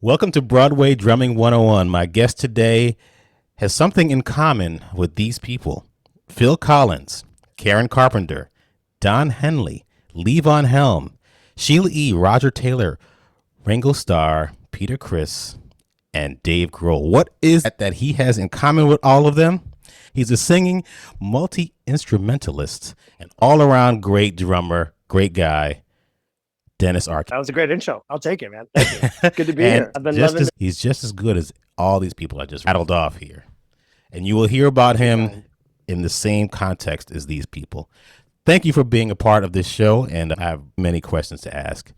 Welcome to Broadway Drumming 101. My guest today has something in common with these people: Phil Collins, Karen Carpenter, Don Henley, Levon Helm, Sheila E., Roger Taylor, Ringo Starr, Peter Criss, and Dave Grohl. What is that he has in common with all of them? He's a singing multi-instrumentalist, an all-around great drummer, great guy, Dennis Arcano. That was a great intro. I'll take it, man. Thank you. Good to be here. I've been loving it. He's just as good as all these people I just rattled off here. And you will hear about him in the same context as these people. Thank you for being a part of this show, and I have many questions to ask.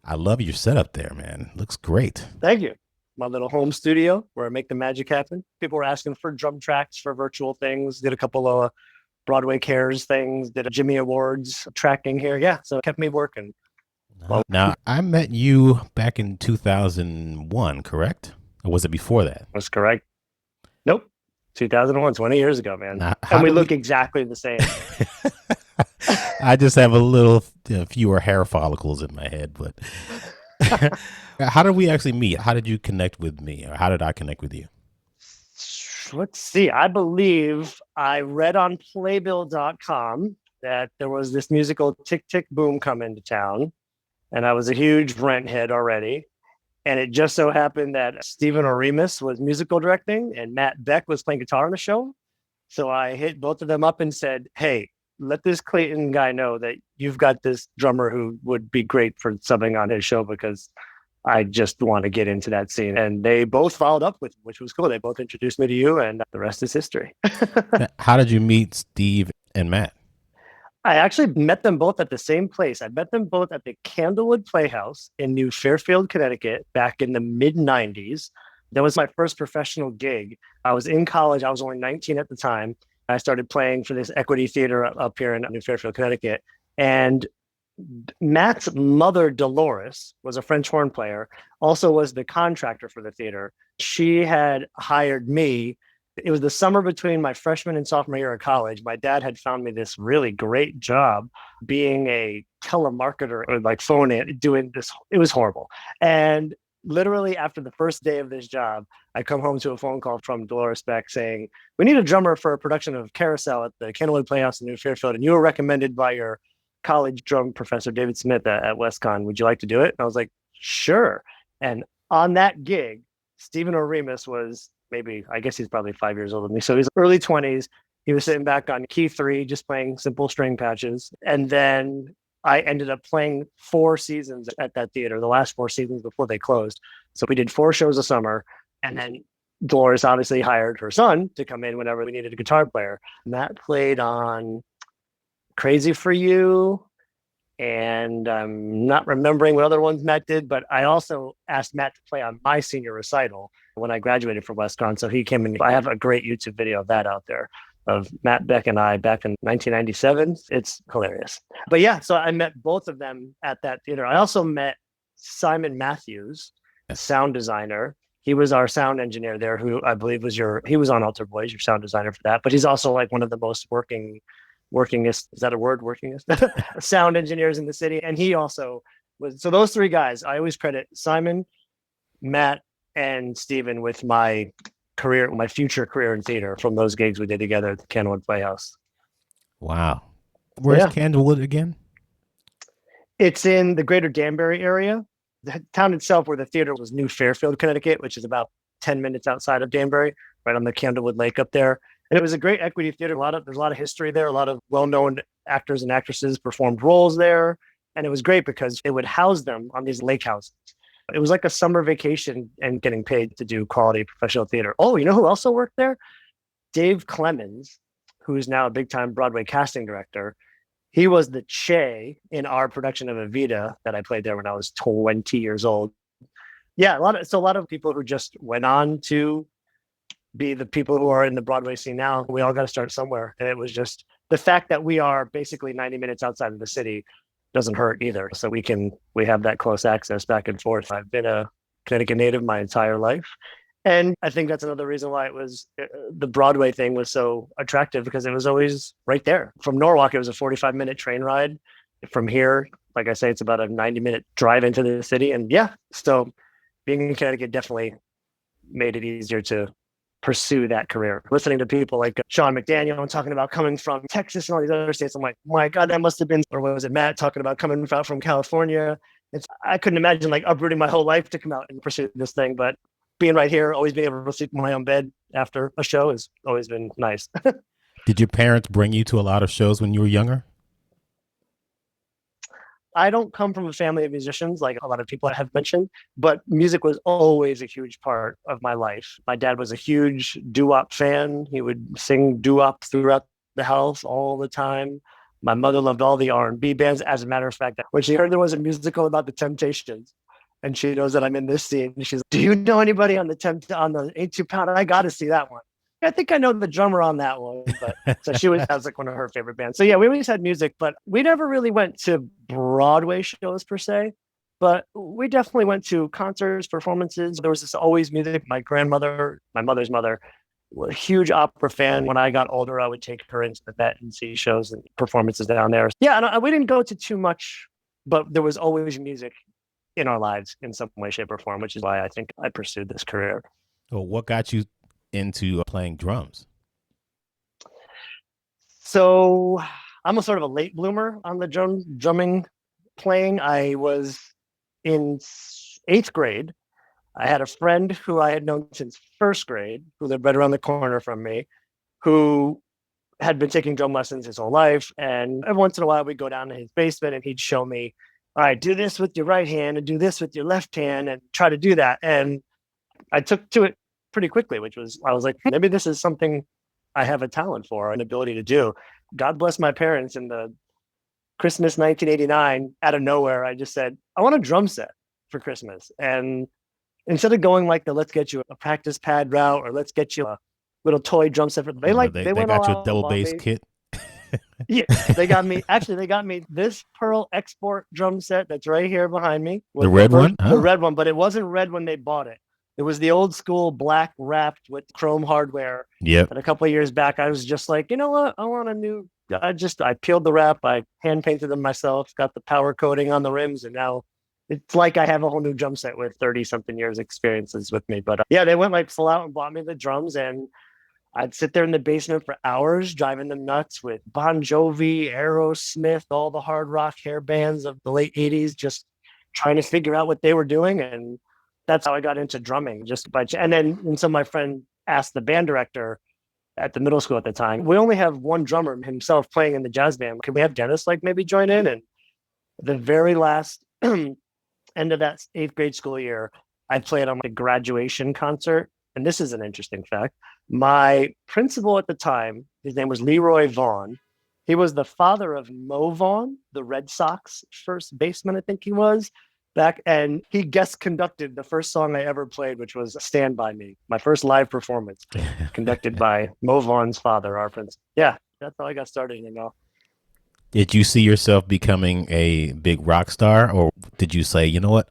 I love your setup there, man. Looks great. Thank you. My little home studio where I make the magic happen. People were asking for drum tracks for virtual things. Did a couple of Broadway Cares things. Did a Jimmy Awards tracking here. Yeah, so it kept me working. Now, I met you back in 2001, correct? Or was it before that? That's correct. Nope. 2001, 20 years ago, man. Now, and we look exactly the same. I just have a little fewer hair follicles in my head, but how did we actually meet? How did you connect with me, or how did I connect with you? Let's see. I believe I read on playbill.com that there was this musical Tick Tick Boom come into town, and I was a huge Rent head already. And it just so happened that Stephen Oremus was musical directing and Matt Beck was playing guitar on the show. So I hit both of them up and said, hey, let this Clayton guy know that you've got this drummer who would be great for subbing on his show, because I just want to get into that scene. And they both followed up with, which was cool. They both introduced me to you, and the rest is history. How did you meet Steve and Matt? I actually met them both at the same place. I met them both at the Candlewood Playhouse in New Fairfield, Connecticut, back in the mid-90s. That was my first professional gig. I was in college. I was only 19 at the time. I started playing for this Equity Theater up here in New Fairfield, Connecticut. And Matt's mother, Dolores, was a French horn player, also was the contractor for the theater. She had hired me. It was the summer between my freshman and sophomore year of college. My dad had found me this really great job being a telemarketer, or like phone in, doing this. It was horrible. And literally after the first day of this job, I come home to a phone call from Dolores Beck saying, we need a drummer for a production of Carousel at the Candlewood Playhouse in New Fairfield. And you were recommended by your college drum professor, David Smith at WestCon. Would you like to do it? And I was like, sure. And on that gig, Stephen Oremus was maybe, I guess he's probably 5 years older than me. So he's early 20s. He was sitting back on key 3, just playing simple string patches. And then I ended up playing 4 seasons at that theater, the last 4 seasons before they closed. So we did 4 shows a summer. And then Dolores obviously hired her son to come in whenever we needed a guitar player. Matt played on Crazy for You, and I'm not remembering what other ones Matt did, but I also asked Matt to play on my senior recital when I graduated from WestCon. So he came in. I have a great YouTube video of that out there, of Matt Beck and I back in 1997. It's hilarious. But yeah, so I met both of them at that theater. I also met Simon Matthews, a sound designer. He was our sound engineer there, who I believe he was on Alter Boyz, your sound designer for that. But he's also like one of the most workingest, is that a word, workingest? Sound engineers in the city. And he also was, so those 3 guys, I always credit Simon, Matt, and Stephen with my career, my future career in theater from those gigs we did together at the Candlewood Playhouse. Wow. Where's Candlewood again? It's in the greater Danbury area. The town itself, where the theater was, New Fairfield, Connecticut, which is about 10 minutes outside of Danbury, right on the Candlewood Lake up there. And it was a great Equity Theater. There's a lot of history there. A lot of well-known actors and actresses performed roles there. And it was great because it would house them on these lake houses. It was like a summer vacation and getting paid to do quality professional theater. Oh, you know who also worked there? Dave Clemens, who is now a big-time Broadway casting director. He was the Che in our production of Evita that I played there when I was 20 years old. Yeah, a lot of people who just went on to be the people who are in the Broadway scene now. We all got to start somewhere. And it was just the fact that we are basically 90 minutes outside of the city doesn't hurt either. So we have that close access back and forth. I've been a Connecticut native my entire life. And I think that's another reason why the Broadway thing was so attractive, because it was always right there. From Norwalk, it was a 45-minute train ride. From here, like I say, it's about a 90-minute drive into the city. And yeah, so being in Connecticut definitely made it easier to pursue that career. Listening to people like Sean McDaniel and talking about coming from Texas and all these other states, I'm like, my God, that must have been, or was it Matt talking about coming out from California? I couldn't imagine like uprooting my whole life to come out and pursue this thing, but being right here, always being able to sleep in my own bed after a show has always been nice. Did your parents bring you to a lot of shows when you were younger? I don't come from a family of musicians like a lot of people have mentioned, but music was always a huge part of my life. My dad was a huge doo-wop fan. He would sing doo-wop throughout the house all the time. My mother loved all the R&B bands. As a matter of fact, when she heard there was a musical about the Temptations, and she knows that I'm in this scene, she's like, "Do you know anybody on the 8 2 Pound? I got to see that one." I think I know the drummer on that one, but so she has like one of her favorite bands. So yeah, we always had music, but we never really went to Broadway shows per se. But we definitely went to concerts, performances. There was this always music. My grandmother, my mother's mother, was a huge opera fan. When I got older, I would take her into the Met and see shows and performances down there. Yeah, and we didn't go to too much, but there was always music in our lives in some way, shape, or form, which is why I think I pursued this career. Well, what got you into playing drums? So I'm a sort of a late bloomer on the drumming playing. I was in 8th grade. I had a friend who I had known since 1st grade, who lived right around the corner from me, who had been taking drum lessons his whole life. And every once in a while, we'd go down to his basement and he'd show me, all right, do this with your right hand and do this with your left hand and try to do that. And I took to it pretty quickly, which was, I was like, maybe this is something I have a talent for, an ability to do. God bless my parents. In the Christmas 1989, out of nowhere, I just said, I want a drum set for Christmas. And instead of going like the let's get you a practice pad route or let's get you a little toy drum set, they went got all you a out double on bass me. kit. Yeah, they got me this Pearl Export drum set that's right here behind me. The red one? The red one, but it wasn't red when they bought it. It was the old school black wrapped with chrome hardware. Yep. And a couple of years back, I was just like, you know what? I want a new. I peeled the wrap, I hand painted them myself, got the power coating on the rims, and now it's like I have a whole new drum set with 30 something years experiences with me. But yeah, they went like full out and bought me the drums, and I'd sit there in the basement for hours, driving them nuts with Bon Jovi, Aerosmith, all the hard rock hair bands of the late 80s, just trying to figure out what they were doing. And that's how I got into drumming, just by, and so my friend asked the band director at the middle school at the time, we only have one drummer himself playing in the jazz band. Can we have Dennis like maybe join in? And the very last end of that 8th grade school year, I played on my graduation concert. And this is an interesting fact. My principal at the time, his name was Leroy Vaughn. He was the father of Mo Vaughn, the Red Sox first baseman, I think he was back. And he guest conducted the first song I ever played, which was Stand By Me, my first live performance, conducted by Mo Vaughn's father, our principal. Yeah, that's how I got started, you know. Did you see yourself becoming a big rock star, or did you say, you know what,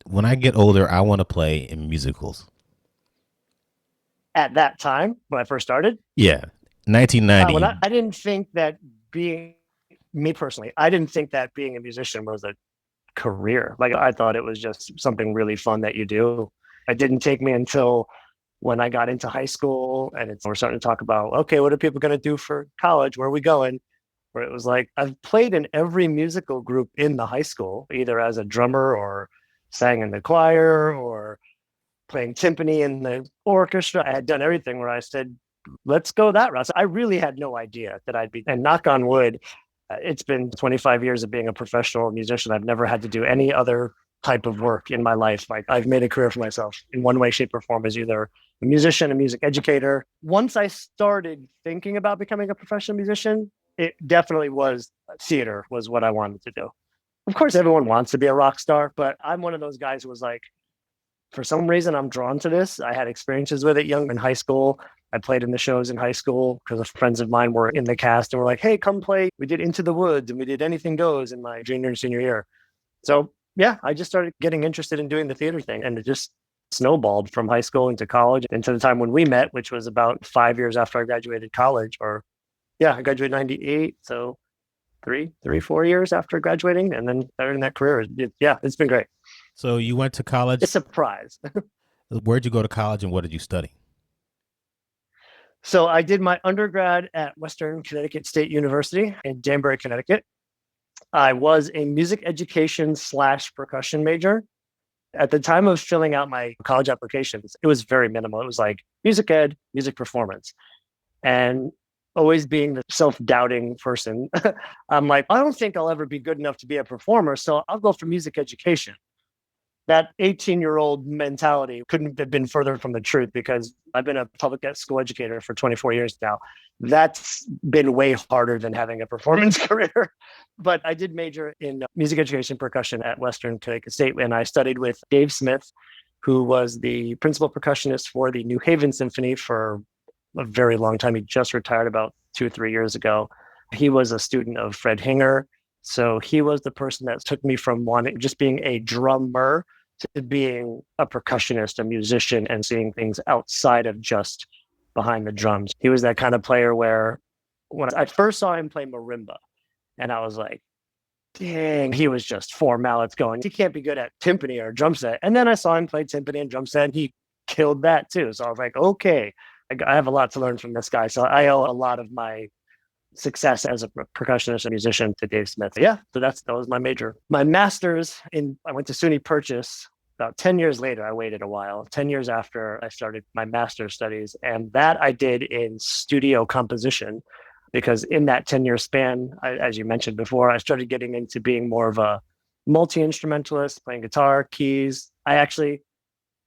when I get older, I want to play in musicals? At that time, when I first started, Yeah, 1990. I didn't think that me personally, I didn't think that being a musician was a career. Like I thought it was just something really fun that you do. It didn't take me until when I got into high school and we're starting to talk about, okay, what are people going to do for college? Where are we going? Where it was like, I've played in every musical group in the high school, either as a drummer or sang in the choir or playing timpani in the orchestra. I had done everything where I said, let's go that route. So I really had no idea that I'd be, and knock on wood, it's been 25 years of being a professional musician. I've never had to do any other type of work in my life. Like I've made a career for myself in one way, shape, or form as either a musician, a music educator. Once I started thinking about becoming a professional musician, it definitely was theater was what I wanted to do. Of course, everyone wants to be a rock star, but I'm one of those guys who was like, for some reason, I'm drawn to this. I had experiences with it young in high school. I played in the shows in high school because friends of mine were in the cast and were like, hey, come play. We did Into the Woods and we did Anything Goes in my junior and senior year. So yeah, I just started getting interested in doing the theater thing, and it just snowballed from high school into college into the time when we met, which was about 5 years after I graduated college. Or yeah, I graduated 98. So 4 years after graduating and then starting that career. Yeah, it's been great. So you went to college. It's a surprise. Where'd you go to college and what did you study? So I did my undergrad at Western Connecticut State University in Danbury, Connecticut. I was a music education slash percussion major. At the time of filling out my college applications, it was very minimal. It was like music ed, music performance. And always being the self-doubting person, I'm like, I don't think I'll ever be good enough to be a performer. So I'll go for music education. That 18-year-old mentality couldn't have been further from the truth because I've been a public school educator for 24 years now. That's been way harder than having a performance career. But I did major in music education percussion at Western Connecticut State, and I studied with Dave Smith, who was the principal percussionist for the New Haven Symphony for a very long time. He just retired about 2 or 3 years ago. He was a student of Fred Hinger. So he was the person that took me from wanting just being a drummer to being a percussionist, a musician, and seeing things outside of just behind the drums. He was that kind of player where when I first saw him play marimba, and I was like, dang, he was just four mallets going. He can't be good at timpani or drum set. And then I saw him play timpani and drum set, and he killed that too. So I was like, okay, I have a lot to learn from this guy. So I owe a lot of my success as a percussionist and musician to Dave Smith. Yeah, so that was my major. My master's I went to SUNY Purchase about 10 years later. I waited a while, 10 years after I started my master's studies. And that I did in studio composition because in that 10-year span, as you mentioned before, I started getting into being more of a multi-instrumentalist, playing guitar, keys. I actually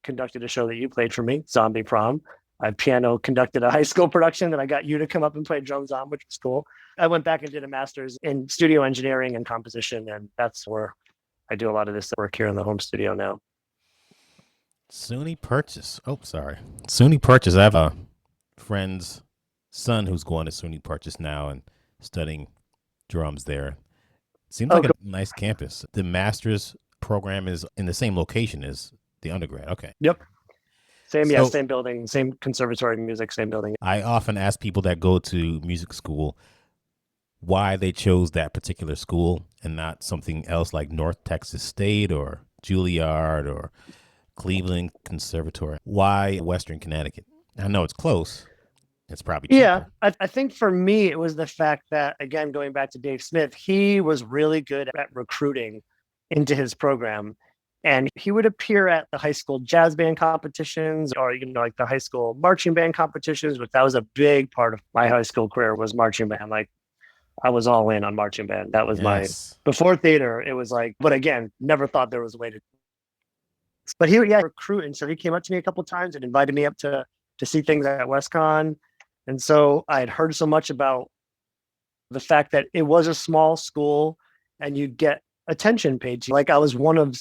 conducted a show that you played for me, Zombie Prom. I piano conducted a high school production that I got you to come up and play drums on, which was cool. I went back and did a master's in studio engineering and composition, and that's where I do a lot of this work here in the home studio now. SUNY Purchase. Oh, sorry. SUNY Purchase. I have a friend's son who's going to SUNY Purchase now and studying drums there. Seems like a nice campus. The master's program is in the same location as the undergrad. Okay. Yep. Same building, same conservatory of music, same building. I often ask people that go to music school why they chose that particular school and not something else like North Texas State or Juilliard or Cleveland Conservatory. Why Western Connecticut? I know it's close. It's probably cheaper. Yeah, I think for me, it was the fact that, again, going back to Dave Smith, he was really good at recruiting into his program. And he would appear at the high school jazz band competitions or, like the high school marching band competitions, but that was a big part of my high school career was marching band. Like I was all in on marching band. That was before theater. It was like, but again, never thought there was a way to, but he would recruit. And so he came up to me a couple of times and invited me up to see things at WestCon. And so I had heard so much about the fact that it was a small school and you'd get attention paid to you. Like I was one of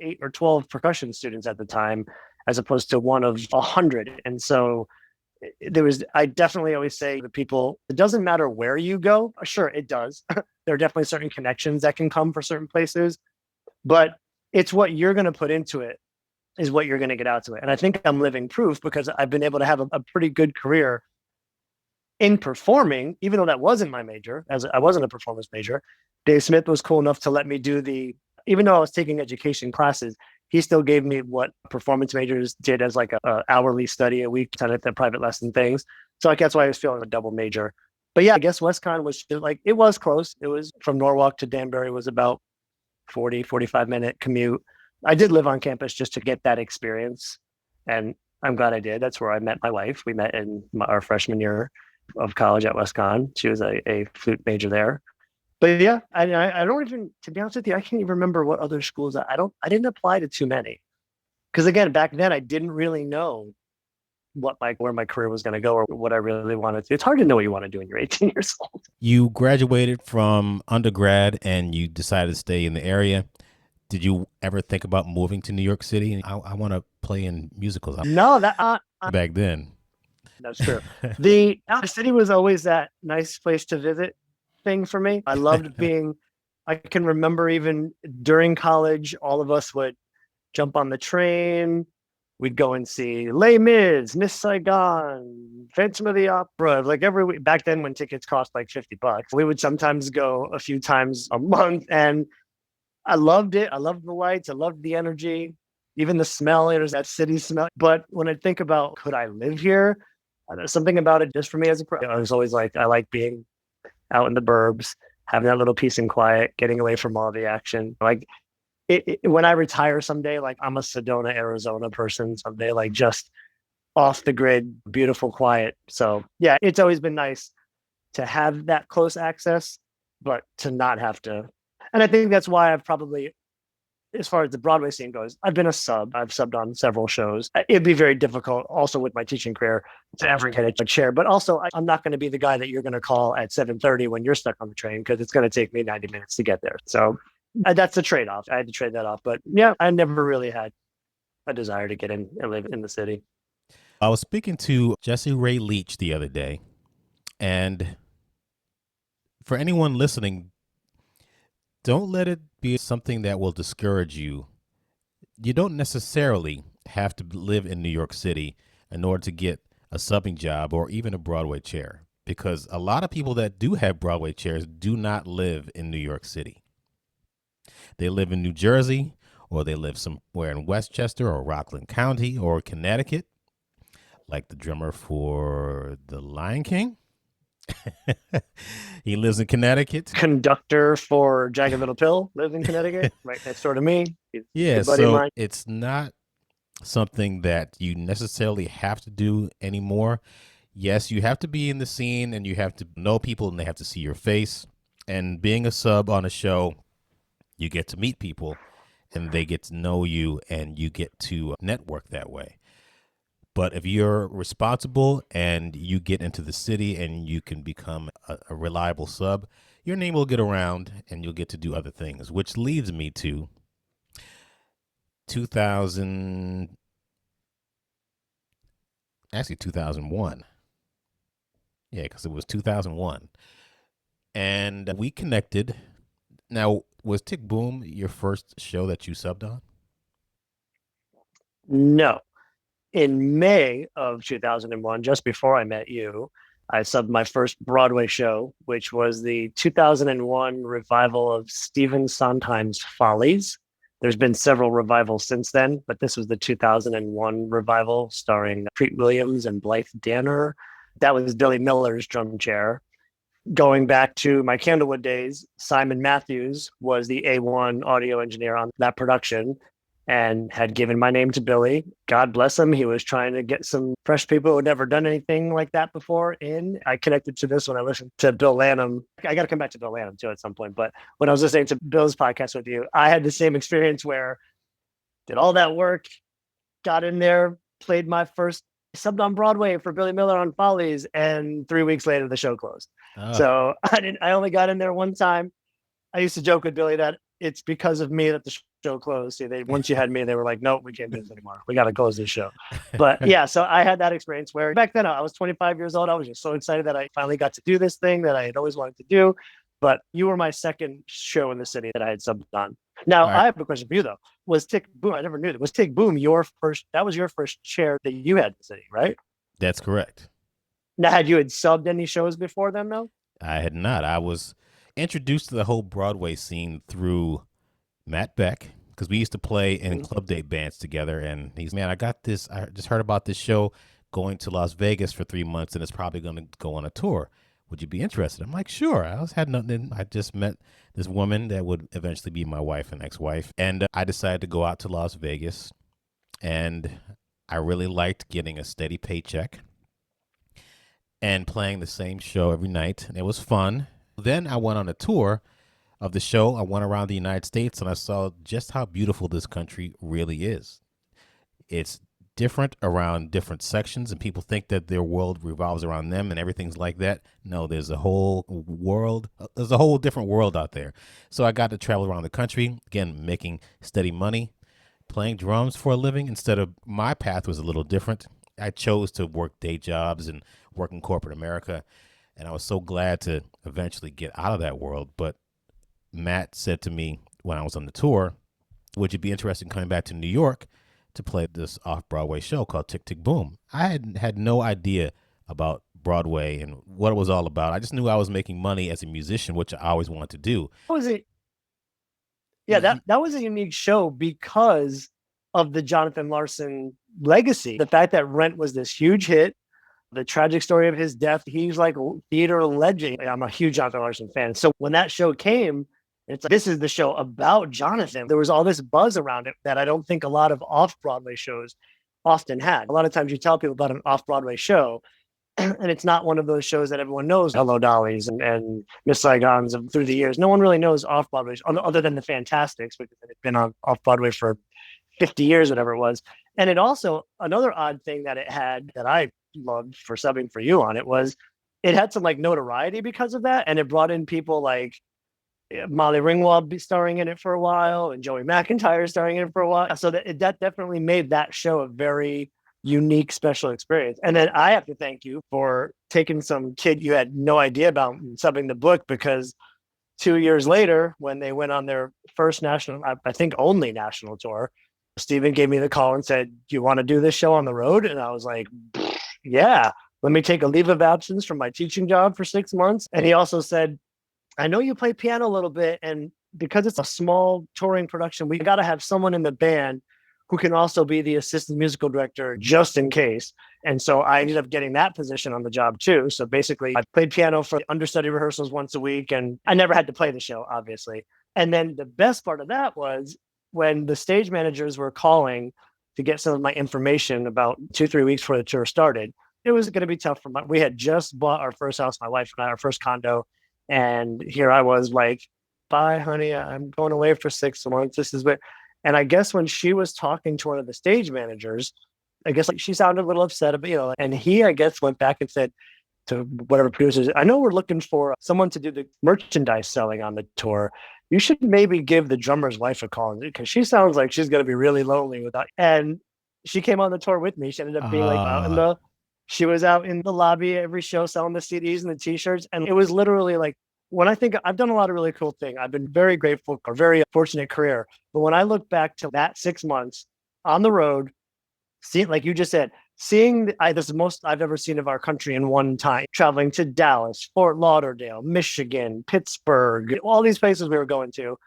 8 or 12 percussion students at the time, as opposed to one of 100. And so I definitely always say to people, it doesn't matter where you go. Sure, it does. There are definitely certain connections that can come for certain places, but it's what you're going to put into it is what you're going to get out to it. And I think I'm living proof because I've been able to have a pretty good career in performing, even though that wasn't my major, as I wasn't a performance major. Dave Smith was cool enough to let me do even though I was taking education classes, he still gave me what performance majors did as like a hourly study a week, kind of the private lesson things. So that's why I was feeling a double major. But yeah, I guess WestCon was like, it was close. It was from Norwalk to Danbury was about 45-minute commute. I did live on campus just to get that experience. And I'm glad I did. That's where I met my wife. We met in our freshman year of college at WestCon. She was a flute major there. But yeah, I don't even, to be honest with you, I can't even remember what other schools. I didn't apply to too many. Because again, back then I didn't really know where my career was going to go or what I really wanted to. It's hard to know what you want to do when you're 18 years old. You graduated from undergrad and you decided to stay in the area. Did you ever think about moving to New York City? I want to play in musicals. No, back then. That's true. The city was always that nice place to visit thing for me. I loved I can remember even during college, all of us would jump on the train. We'd go and see Les Mis, Miss Saigon, Phantom of the Opera. Like every week back then when tickets cost like $50, we would sometimes go a few times a month. And I loved it. I loved the lights. I loved the energy, even the smell. There's that city smell. But when I think about could I live here, there's something about it just for me as a pro. I was always like, I like being out in the burbs, having that little peace and quiet, getting away from all the action. Like when I retire someday, like I'm a Sedona, Arizona person someday, like just off the grid, beautiful, quiet. So yeah, it's always been nice to have that close access, but to not have to. And I think that's why I've probably, as far as the Broadway scene goes, I've been a sub. I've subbed on several shows. It'd be very difficult also with my teaching career to ever get a chair. But also, I'm not going to be the guy that you're going to call at 7:30 when you're stuck on the train because it's going to take me 90 minutes to get there. So that's a trade-off. I had to trade that off. But yeah, I never really had a desire to get in and live in the city. I was speaking to Jesse Ray Leach the other day, and for anyone listening, don't let it be something that will discourage you. You don't necessarily have to live in New York City in order to get a subbing job or even a Broadway chair, because a lot of people that do have Broadway chairs do not live in New York City. They live in New Jersey, or they live somewhere in Westchester or Rockland County or Connecticut, like the drummer for The Lion King. He lives in Connecticut. Conductor for Jagged Little Pill lives in Connecticut, right next door to me. He's Yeah, a buddy of so mine. it's not something that you necessarily have to do anymore. Yes, you have to be in the scene and you have to know people and they have to see your face. And being a sub on a show, you get to meet people and they get to know you and you get to network that way. But if you're responsible and you get into the city and you can become a reliable sub, your name will get around and you'll get to do other things, which leads me to 2001. Yeah, because it was 2001. And we connected. Now, was Tick Boom your first show that you subbed on? No. In May of 2001, just before I met you, I subbed my first Broadway show, which was the 2001 revival of Stephen Sondheim's Follies. There's been several revivals since then, but this was the 2001 revival starring Treat Williams and Blythe Danner. That was Billy Miller's drum chair. Going back to my Candlewood days, Simon Matthews was the A1 audio engineer on that production and had given my name to Billy. God bless him. He was trying to get some fresh people who had never done anything like that before in. I connected to this when I listened to Bill Lanham. I got to come back to Bill Lanham too at some point. But when I was listening to Bill's podcast with you, I had the same experience where did all that work, got in there, played my first subbed on Broadway for Billy Miller on Follies, and 3 weeks later the show closed. So I only got in there one time. I used to joke with Billy that it's because of me that the show closed. See, once you had me, they were like, nope, we can't do this anymore. We got to close this show. But yeah, so I had that experience where back then I was 25 years old. I was just so excited that I finally got to do this thing that I had always wanted to do. But you were my second show in the city that I had subbed on. Now, I have a question for you, though. Was Tick Boom, I never knew that. Was Tick Boom your first, that was your first chair that you had in the city, right? That's correct. Now, had you subbed any shows before then, though? I had not. I was introduced to the whole Broadway scene through Matt Beck, because we used to play in club date bands together. And he's, man, I got this. I just heard about this show going to Las Vegas for 3 months, and it's probably going to go on a tour. Would you be interested? I'm like, sure. Had nothing. I just met this woman that would eventually be my wife and ex-wife. And I decided to go out to Las Vegas. And I really liked getting a steady paycheck and playing the same show every night. And it was fun. Then I went on a tour of the show. I went around the United States and I saw just how beautiful this country really is. It's different around different sections, and people think that their world revolves around them and everything's like that. No, there's a whole world. There's a whole different world out there. So I got to travel around the country, again, making steady money, playing drums for a living. Instead of, my path was a little different. I chose to work day jobs and work in corporate America, and I was so glad to eventually get out of that world. But Matt said to me when I was on the tour, would you be interested in coming back to New York to play this off-Broadway show called Tick Tick Boom? I had no idea about Broadway and what it was all about. I just knew I was making money as a musician, which I always wanted to do. Was it? Yeah, that was a unique show because of the Jonathan Larson legacy. The fact that Rent was this huge hit, the tragic story of his death. He's like theater legend. I'm a huge Jonathan Larson fan. So when that show came, it's like, this is the show about Jonathan. There was all this buzz around it that I don't think a lot of off-Broadway shows often had. A lot of times you tell people about an off-Broadway show, and it's not one of those shows that everyone knows. Hello Dollies and Miss Saigons through the years. No one really knows off-Broadway other than the Fantastics, because it's been on off-Broadway for 50 years, whatever it was. And it also, another odd thing that it had that I loved for subbing for you on it was it had some like notoriety because of that. And it brought in people like Molly Ringwald starring in it for a while and Joey McIntyre starring in it for a while. So that definitely made that show a very unique, special experience. And then I have to thank you for taking some kid you had no idea about and subbing the book, because 2 years later, when they went on their first national, I think only national tour, Steven gave me the call and said, "Do you want to do this show on the road?" And I was like, "Yeah, let me take a leave of absence from my teaching job for 6 months." And he also said, "I know you play piano a little bit, and because it's a small touring production, we got to have someone in the band who can also be the assistant musical director just in case." And so I ended up getting that position on the job too. So basically I played piano for understudy rehearsals once a week, and I never had to play the show, obviously. And then the best part of that was when the stage managers were calling to get some of my information about 2-3 weeks before the tour started. It was going to be tough for we had just bought our first house, my wife and I, our first condo. And here I was like, "Bye, honey, I'm going away for 6 months. This is what," and I guess when she was talking to one of the stage managers, I guess like she sounded a little upset about, and he, I guess, went back and said to whatever producers, "I know we're looking for someone to do the merchandise selling on the tour. You should maybe give the drummer's wife a call because she sounds like she's going to be really lonely without." And she came on the tour with me. She ended up being like she was out in the lobby every show selling the CDs and the T-shirts. And it was literally like, when I think I've done a lot of really cool things, I've been very grateful, a very fortunate career. But when I look back to that 6 months on the road, seeing, like you just said, seeing this is the most I've ever seen of our country in one time, traveling to Dallas, Fort Lauderdale, Michigan, Pittsburgh, all these places we were going to,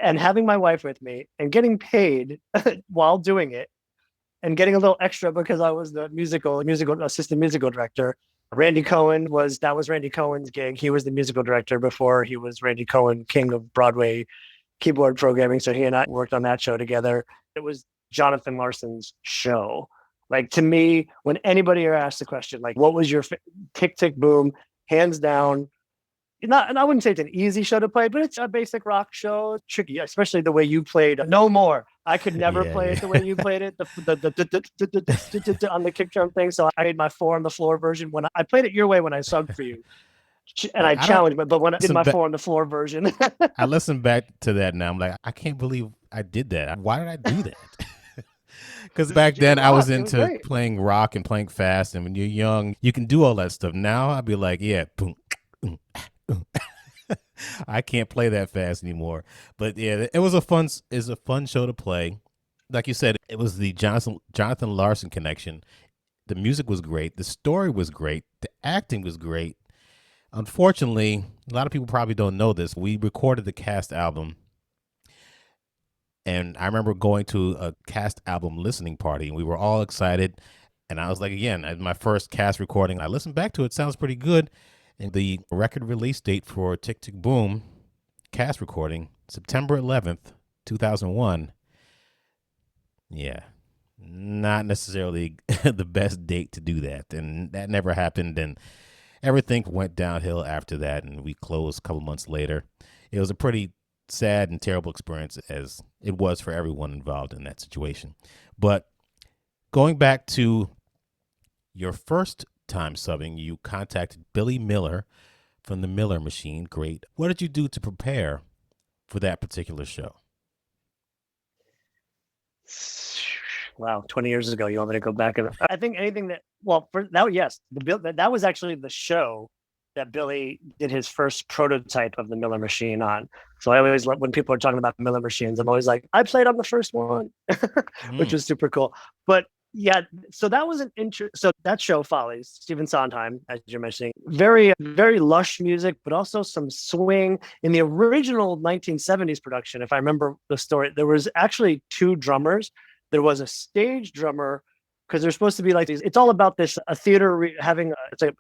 and having my wife with me and getting paid while doing it and getting a little extra because I was the musical assistant musical director. Randy Cohen that was Randy Cohen's gig. He was the musical director before he was Randy Cohen, king of Broadway keyboard programming. So he and I worked on that show together. It was Jonathan Larson's show. Like, to me, when anybody asked the question, like, what was your Tick, Tick, Boom, hands down, and I wouldn't say it's an easy show to play, but it's a basic rock show. It's tricky, especially the way you played No More. I could never play it the way you played it, the on the kick drum thing. So I made my 4 on the floor version when I played it your way when I subbed for you. And I challenged, but when I did my 4 on the floor version. I listen back to that now. I'm like, I can't believe I did that. Why did I do that? Because back then I was into playing rock and playing fast. And when you're young, you can do all that stuff. Now I'd be like, yeah, boom. I can't play that fast anymore. But yeah, it was a fun show to play. Like you said, it was the Jonathan Larson connection. The music was great. The story was great. The acting was great. Unfortunately, a lot of people probably don't know this. We recorded the cast album, and I remember going to a cast album listening party, and we were all excited. And I was like, again, at my first cast recording, I listened back to it. Sounds pretty good. And the record release date for Tick, Tick, Boom cast recording, September 11th, 2001. Yeah, not necessarily the best date to do that. And that never happened. And everything went downhill after that. And we closed a couple months later. It was a pretty sad and terrible experience, as it was for everyone involved in that situation. But going back to your first time subbing, you contacted Billy Miller from the Miller Machine. Great. What did you do to prepare for that particular show? Wow, 20 years ago. You want me to go back? I think anything that, well, for that, yes, that was actually the show that Billy did his first prototype of the Miller Machine on. So I always, when people are talking about Miller Machines, I'm always like, I played on the first one, which was super cool. But Yeah, so that was so that show Follies, Stephen Sondheim, as you're mentioning, very very lush music, but also some swing. In the original 1970s production, if I remember the story, there was actually two drummers. There was a stage drummer because there's supposed to be like these. It's all about this a theater having it's like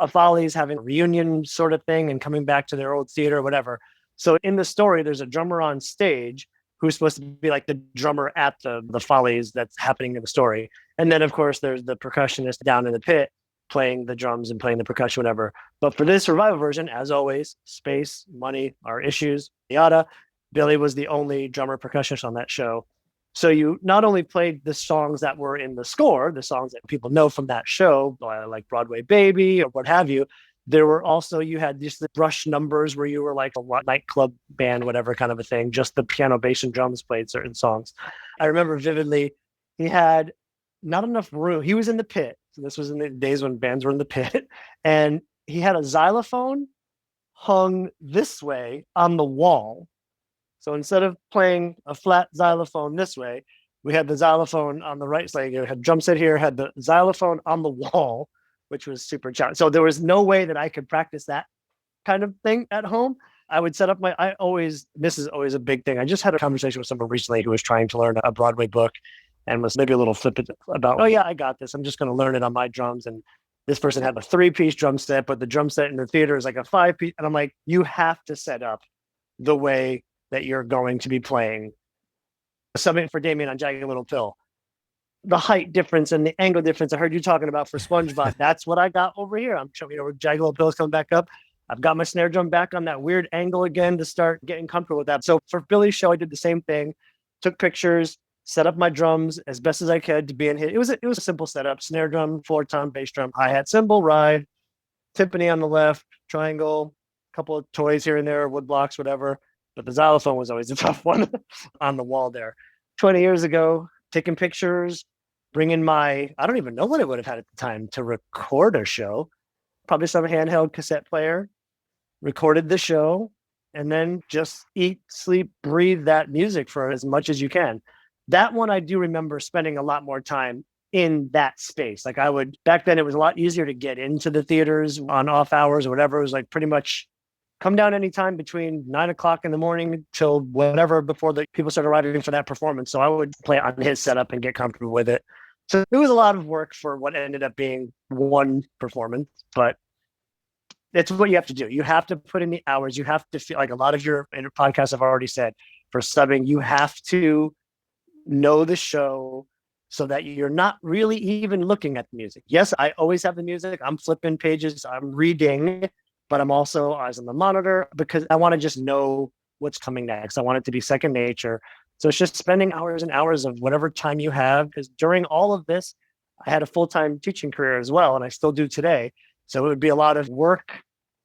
a Follies having a reunion sort of thing and coming back to their old theater or whatever. So in the story, there's a drummer on stage who's supposed to be like the drummer at the Follies that's happening in the story. And then, of course, there's the percussionist down in the pit playing the drums and playing the percussion, whatever. But for this revival version, as always, space, money are issues, yada. Billy was the only drummer percussionist on that show. So you not only played the songs that were in the score, the songs that people know from that show, like Broadway Baby or what have you, there were also, you had these brush numbers where you were like a nightclub band, whatever kind of a thing, just the piano, bass, and drums played certain songs. I remember vividly, he had not enough room. He was in the pit. So this was in the days when bands were in the pit. And he had a xylophone hung this way on the wall. So instead of playing a flat xylophone this way, we had the xylophone on the right side. You had drum set here, had the xylophone on the wall, which was super challenging. So there was no way that I could practice that kind of thing at home. I would set up this is always a big thing. I just had a conversation with someone recently who was trying to learn a Broadway book and was maybe a little flippant about, oh yeah, I got this. I'm just going to learn it on my drums. And this person had a 3-piece drum set, but the drum set in the theater is like a 5-piece. And I'm like, you have to set up the way that you're going to be playing something for Damien on Jagged Little Pill. The height difference and the angle difference I heard you talking about for SpongeBob, that's what I got over here. I'm showing you where Jagged Little Pill is coming back up. I've got my snare drum back on that weird angle again to start getting comfortable with that. So for Billy's show, I did the same thing, took pictures, set up my drums as best as I could to be in hit. It was a simple setup: snare drum, 4-tom, bass drum, hi-hat, cymbal, ride, timpani on the left, triangle, a couple of toys here and there, wood blocks, whatever. But the xylophone was always a tough one on the wall there. 20 years ago, taking pictures, bringing I don't even know what I would have had at the time to record a show, probably some handheld cassette player, recorded the show, and then just eat, sleep, breathe that music for as much as you can. That one, I do remember spending a lot more time in that space. Like back then it was a lot easier to get into the theaters on off hours or whatever. It was like pretty much come down anytime between 9 o'clock in the morning till whatever before the people started arriving for that performance. So I would play on his setup and get comfortable with it. So it was a lot of work for what ended up being one performance, but it's what you have to do. You have to put in the hours. You have to feel like a lot of your podcasts have already said for subbing, you have to know the show so that you're not really even looking at the music. Yes, I always have the music. I'm flipping pages. I'm reading, but I'm also eyes on the monitor because I want to just know what's coming next. I want it to be second nature. So it's just spending hours and hours of whatever time you have, because during all of this, I had a full-time teaching career as well, and I still do today. So it would be a lot of work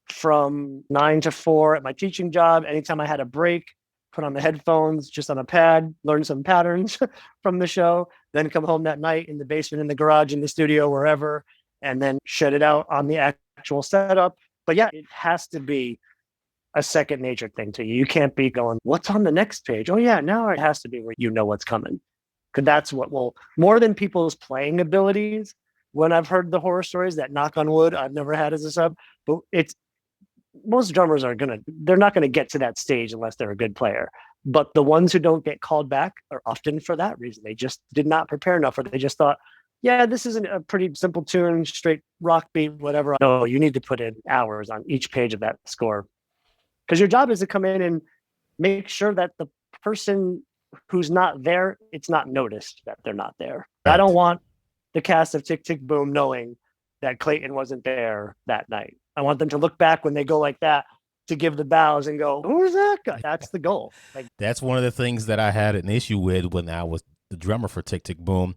from 9 to 4 at my teaching job. Anytime I had a break, put on the headphones, just on a pad, learn some patterns from the show, then come home that night in the basement, in the garage, in the studio, wherever, and then shut it out on the actual setup. But yeah, it has to be a second nature thing to you. You can't be going, what's on the next page? Oh yeah, now it has to be where you know what's coming. Because that's what will, more than people's playing abilities, when I've heard the horror stories that, knock on wood, I've never had as a sub, but it's, most drummers they're not going to get to that stage unless they're a good player. But the ones who don't get called back are often for that reason. They just did not prepare enough, or they just thought, yeah, this isn't a pretty simple tune, straight rock beat, whatever. No, you need to put in hours on each page of that score. Because your job is to come in and make sure that the person who's not there, it's not noticed that they're not there. Right. I don't want the cast of Tick, Tick, Boom knowing that Clayton wasn't there that night. I want them to look back when they go like that to give the bows and go, who's that guy? That's the goal. That's one of the things that I had an issue with when I was the drummer for Tick, Tick, Boom.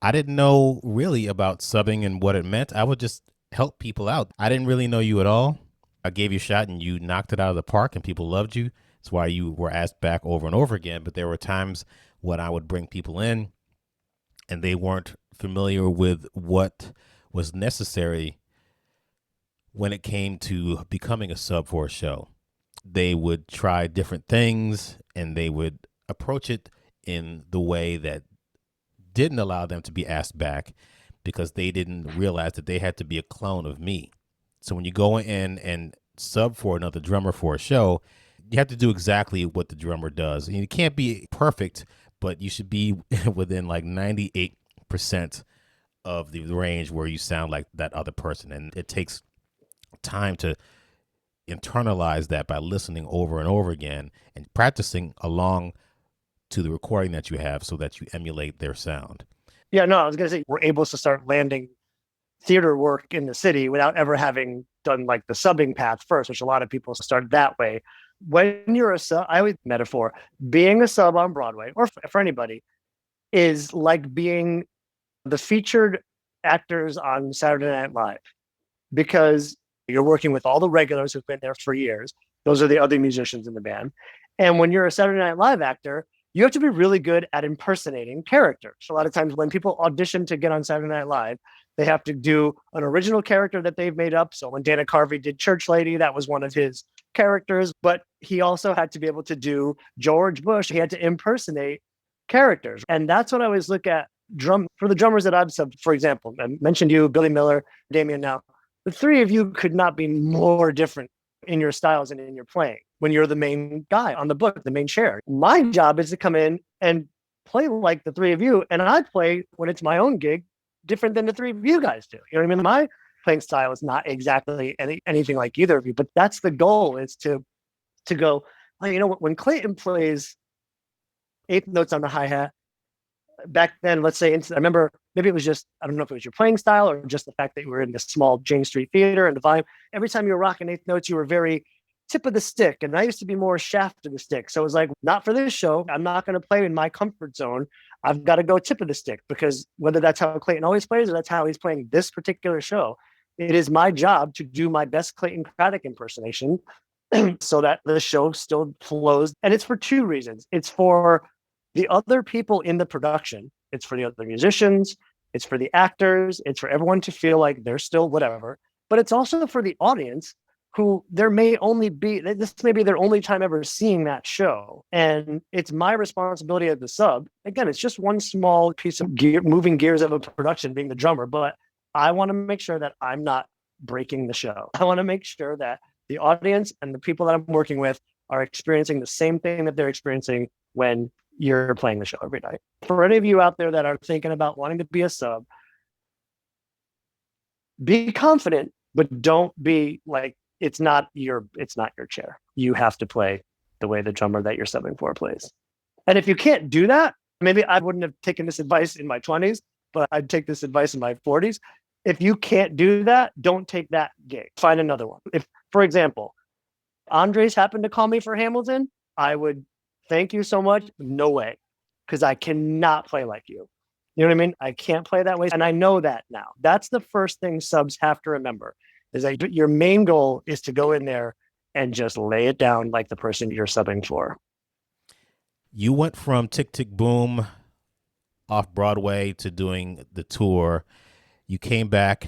I didn't know really about subbing and what it meant. I would just help people out. I didn't really know you at all. I gave you a shot and you knocked it out of the park and people loved you. That's why you were asked back over and over again. But there were times when I would bring people in and they weren't familiar with what was necessary when it came to becoming a sub for a show. They would try different things and they would approach it in the way that didn't allow them to be asked back because they didn't realize that they had to be a clone of me. So when you go in and sub for another drummer for a show, you have to do exactly what the drummer does. And you can't be perfect, but you should be within like 98% of the range where you sound like that other person. And it takes time to internalize that by listening over and over again and practicing along to the recording that you have so that you emulate their sound. Yeah, no, I was going to say we're able to start landing theater work in the city without ever having done like the subbing path first, which a lot of people start that way. When you're a sub, I always metaphor, being a sub on Broadway or for anybody is like being the featured actors on Saturday Night Live, because you're working with all the regulars who've been there for years. Those are the other musicians in the band. And when you're a Saturday Night Live actor, you have to be really good at impersonating characters. A lot of times when people audition to get on Saturday Night Live, they have to do an original character that they've made up. So when Dana Carvey did Church Lady, that was one of his characters. But he also had to be able to do George Bush. He had to impersonate characters. And that's what I always look at for the drummers that I've subbed, for example. I mentioned you, Billy Miller, Damien now. The three of you could not be more different in your styles and in your playing when you're the main guy on the book, the main chair. My job is to come in and play like the three of you. And I play, when it's my own gig, different than the three of you guys do. You know what I mean? My playing style is not exactly anything like either of you, but that's the goal, is to go, well, you know, when Clayton plays eighth notes on the hi-hat, back then, let's say, I remember maybe it was just, I don't know if it was your playing style or just the fact that you were in this small Jane Street theater and the volume. Every time you were rocking eighth notes, you were very tip of the stick. And I used to be more shaft of the stick. So it was like, not for this show. I'm not going to play in my comfort zone. I've got to go tip of the stick, because whether that's how Clayton always plays or that's how he's playing this particular show, it is my job to do my best Clayton Craddock impersonation so that the show still flows. And it's for two reasons. It's for the other people in the production. It's for the other musicians. It's for the actors. It's for everyone to feel like they're still whatever. But it's also for the audience, who this may be their only time ever seeing that show. And it's my responsibility as the sub. Again, it's just one small piece of moving gears of a production, being the drummer. But I want to make sure that I'm not breaking the show. I want to make sure that the audience and the people that I'm working with are experiencing the same thing that they're experiencing when you're playing the show every night. For any of you out there that are thinking about wanting to be a sub, be confident, but don't be like, it's not your chair. You have to play the way the drummer that you're subbing for plays. And if you can't do that, maybe I wouldn't have taken this advice in my 20s, but I'd take this advice in my 40s. If you can't do that, don't take that gig. Find another one. If, for example, Andres happened to call me for Hamilton, I would thank you so much. No way. Because I cannot play like you. You know what I mean? I can't play that way. And I know that now. That's the first thing subs have to remember, is that your main goal is to go in there and just lay it down like the person you're subbing for. You went from Tick, Tick, Boom off Broadway to doing the tour. You came back.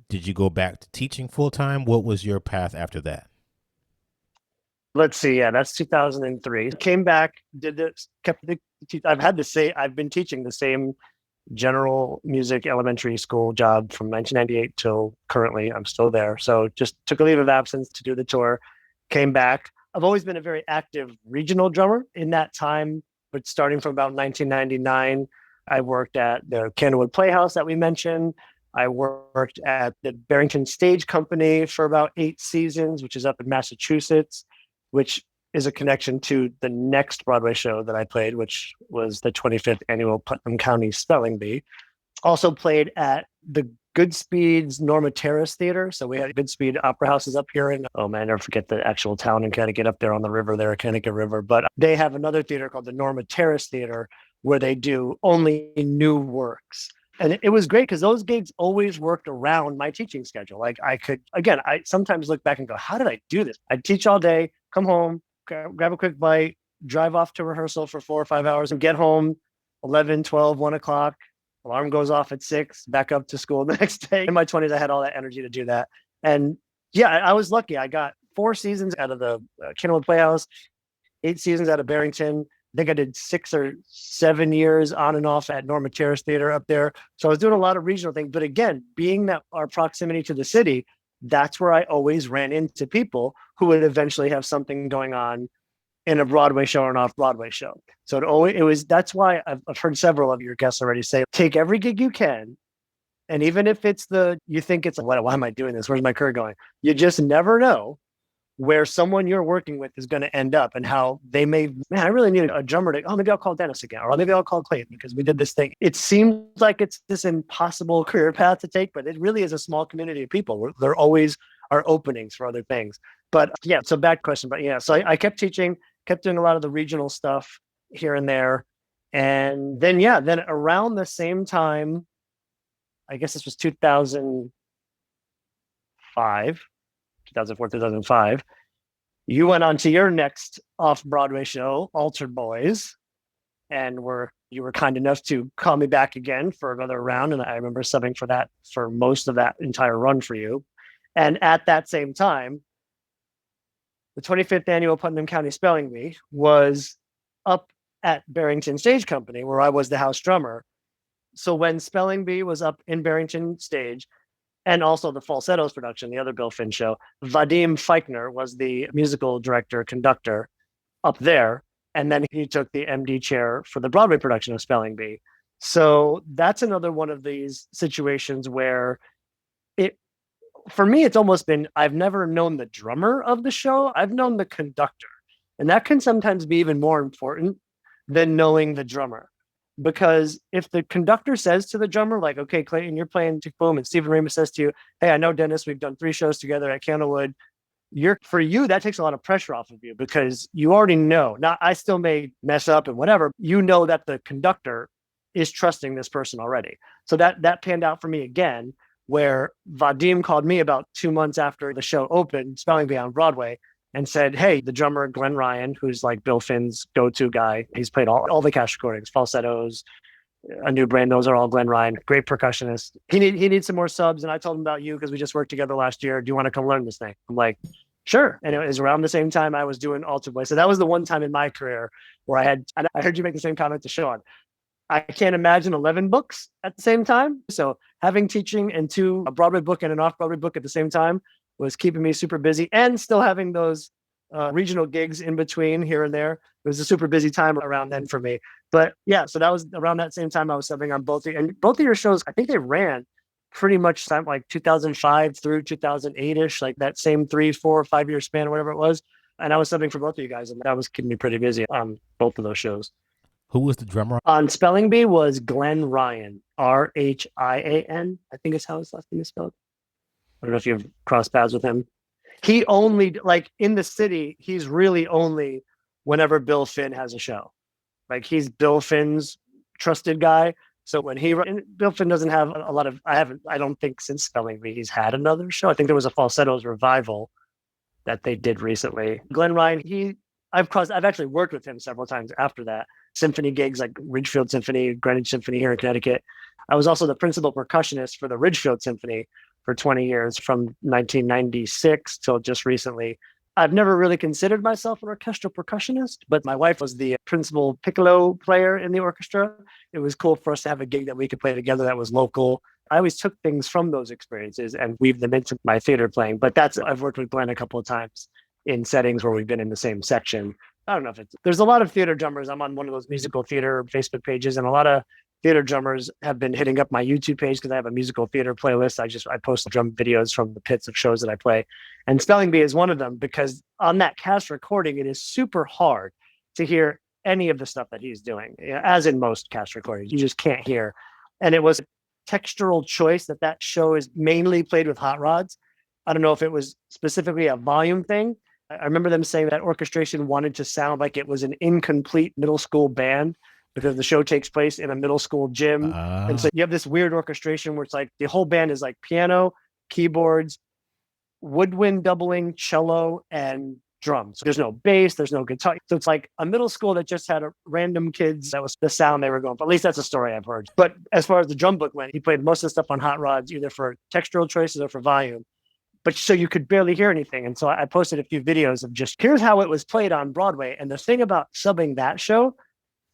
Did you go back to teaching full time? What was your path after that? Let's see. Yeah, that's 2003. Came back, did this, I've been teaching the same general music elementary school job from 1998 till currently. I'm still there. So just took a leave of absence to do the tour, came back. I've always been a very active regional drummer in that time, but starting from about 1999, I worked at the Candlewood Playhouse that we mentioned. I worked at the Barrington Stage Company for about 8 seasons, which is up in Massachusetts, which is a connection to the next Broadway show that I played, which was the 25th annual Putnam County Spelling Bee. Also played at the Goodspeed's Norma Terrace Theater. So we had Goodspeed opera houses up here in, oh man, I never forget the actual town in Connecticut, up there on the river there, Connecticut River. But they have another theater called the Norma Terrace Theater, where they do only new works. And it was great because those gigs always worked around my teaching schedule. Like I sometimes look back and go, how did I do this? I'd teach all day, come home, grab a quick bite, drive off to rehearsal for 4 or 5 hours and get home 11, 12, 1 o'clock. Alarm goes off at 6, back up to school the next day. In my 20s, I had all that energy to do that. And yeah, I was lucky. I got 4 seasons out of the Candlewood Playhouse, 8 seasons out of Barrington. think I did 6 or 7 years on and off at Norma Terrace Theater up there. So I was doing a lot of regional things. But again, being that our proximity to the city, that's where I always ran into people who would eventually have something going on in a Broadway show or an off-Broadway show. So that's why I've heard several of your guests already say, take every gig you can. And even if you think it's like, why am I doing this? Where's my career going? You just never know where someone you're working with is going to end up and how they may, man, I really need a drummer maybe I'll call Dennis again, or maybe I'll call Clayton because we did this thing. It seems like it's this impossible career path to take, but it really is a small community of people. There always are openings for other things. But yeah, so back question. But yeah, so I kept teaching, kept doing a lot of the regional stuff here and there. And then around the same time, I guess this was 2004, 2005, you went on to your next off-Broadway show, Altered Boyz, and you were kind enough to call me back again for another round. And I remember subbing for that for most of that entire run for you. And at that same time, the 25th annual Putnam County Spelling Bee was up at Barrington Stage Company, where I was the house drummer. So when Spelling Bee was up in Barrington Stage, and also the Falsettos production, the other Bill Finn show, Vadim Feichner was the musical director, conductor up there. And then he took the MD chair for the Broadway production of Spelling Bee. So that's another one of these situations where for me, it's almost been, I've never known the drummer of the show. I've known the conductor. And that can sometimes be even more important than knowing the drummer. Because if the conductor says to the drummer, like, okay, Clayton, you're playing Tick Boom, and Stephen Ramis says to you, hey, I know Dennis, we've done 3 shows together at Candlewood. For you, that takes a lot of pressure off of you because you already know. Now, I still may mess up and whatever. You know that the conductor is trusting this person already. So that panned out for me again, where Vadim called me about 2 months after the show opened, Spelling Bee on Broadway, and said, hey, the drummer, Glenn Ryan, who's like Bill Finn's go-to guy, he's played all the cast recordings, falsettos, A New Brand, those are all Glenn Ryan, great percussionist. He needs some more subs, and I told him about you because we just worked together last year. Do you want to come learn this thing? I'm like, sure. And it was around the same time I was doing Altered Boyz. So that was the one time in my career where I heard you make the same comment to Sean. I can't imagine 11 books at the same time. So having teaching and a Broadway book and an off-Broadway book at the same time was keeping me super busy, and still having those regional gigs in between here and there. It was a super busy time around then for me. But yeah, so that was around that same time I was subbing on both of your shows. I think they ran pretty much like 2005 through 2008-ish, like that same 3, 4, 5 year span or whatever it was. And I was subbing for both of you guys, and that was keeping me pretty busy on both of those shows. Who was the drummer? On Spelling Bee was Glenn Ryan, Rhian, I think is how his last name is spelled. I don't know if you've crossed paths with him. He only, like in the city, he's really only whenever Bill Finn has a show. Like he's Bill Finn's trusted guy. So when Bill Finn doesn't have a lot of, I don't think since Spelling Bee he's had another show. I think there was a Falsettos revival that they did recently. Glenn Ryan, I've actually worked with him several times after that. Symphony gigs like Ridgefield Symphony, Greenwich Symphony here in Connecticut. I was also the principal percussionist for the Ridgefield Symphony for 20 years, from 1996 till just recently. I've never really considered myself an orchestral percussionist, but my wife was the principal piccolo player in the orchestra. It was cool for us to have a gig that we could play together that was local. I always took things from those experiences and weaved them into my theater playing. But I've worked with Glenn a couple of times in settings where we've been in the same section. I don't know if there's a lot of theater drummers. I'm on one of those musical theater Facebook pages, and a lot of theater drummers have been hitting up my YouTube page because I have a musical theater playlist. I post drum videos from the pits of shows that I play. And Spelling Bee is one of them, because on that cast recording, it is super hard to hear any of the stuff that he's doing, as in most cast recordings. You just can't hear. And it was a textural choice that show is mainly played with hot rods. I don't know if it was specifically a volume thing. I remember them saying that orchestration wanted to sound like it was an incomplete middle school band, because the show takes place in a middle school gym. And so you have this weird orchestration where it's like the whole band is like piano, keyboards, woodwind doubling, cello, and drums. There's no bass, there's no guitar. So it's like a middle school that just had random kids. That was the sound they were going for. At least that's a story I've heard. But as far as the drum book went, he played most of the stuff on hot rods, either for textural choices or for volume. but so you could barely hear anything. And so I posted a few videos of just here's how it was played on Broadway. And the thing about subbing that show,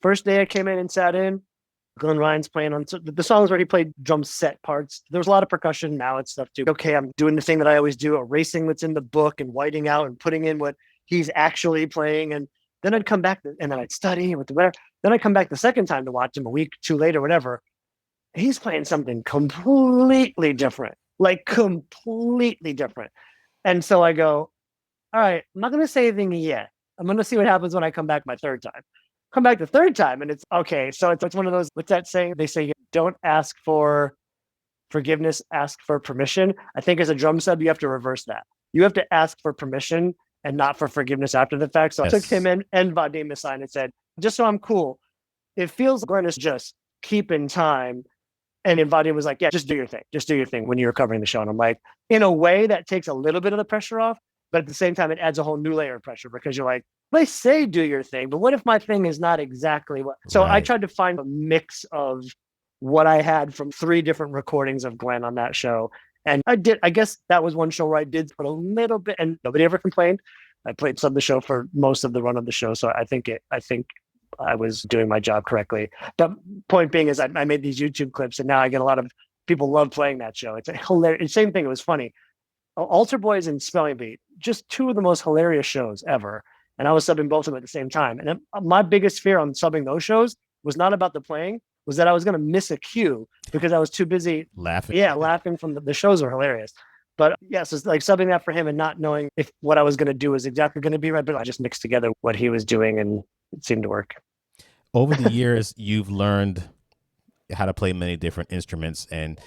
first day I came in and sat in, Glenn Ryan's playing on the songs where he played drum set parts. There was a lot of percussion, mallet stuff too. Okay, I'm doing the thing that I always do, erasing what's in the book and whiting out and putting in what he's actually playing. And then I'd come back and then I'd study with the whatever. Then I'd come back the second time to watch him a week, 2 later, whatever. He's playing something completely different, like completely different. And so I go, all right, I'm not going to say anything yet. I'm going to see what happens when I come back my third time. Come back the third time, and it's okay. So it's one of those, what's that saying? They say, don't ask for forgiveness, ask for permission. I think as a drum sub, you have to reverse that. You have to ask for permission and not for forgiveness after the fact. So I took him in and Vadim aside and said, just so I'm cool, it feels Glenn is just keeping time. And then Vadim was like, yeah, just do your thing. Just do your thing when you're covering the show. And I'm like, in a way that takes a little bit of the pressure off, but at the same time, it adds a whole new layer of pressure because you're like, they say do your thing, but what if my thing is not exactly what? So I tried to find a mix of what I had from 3 different recordings of Glenn on that show. And I guess that was one show where I did put a little bit, and nobody ever complained. I played some of the show for most of the run of the show. So I think I was doing my job correctly. The point being is I made these YouTube clips and now I get a lot of people love playing that show. It's a hilarious, same thing. It was funny. Altar Boyz and Spelling Bee, just 2 of the most hilarious shows ever. And I was subbing both of them at the same time. And my biggest fear on subbing those shows was not about the playing, was that I was going to miss a cue because I was too busy laughing. Yeah, laughing from the shows are hilarious. But yes, it's like subbing that for him and not knowing if what I was going to do was exactly going to be right. But I just mixed together what he was doing and it seemed to work. Over the years, you've learned how to play many different instruments and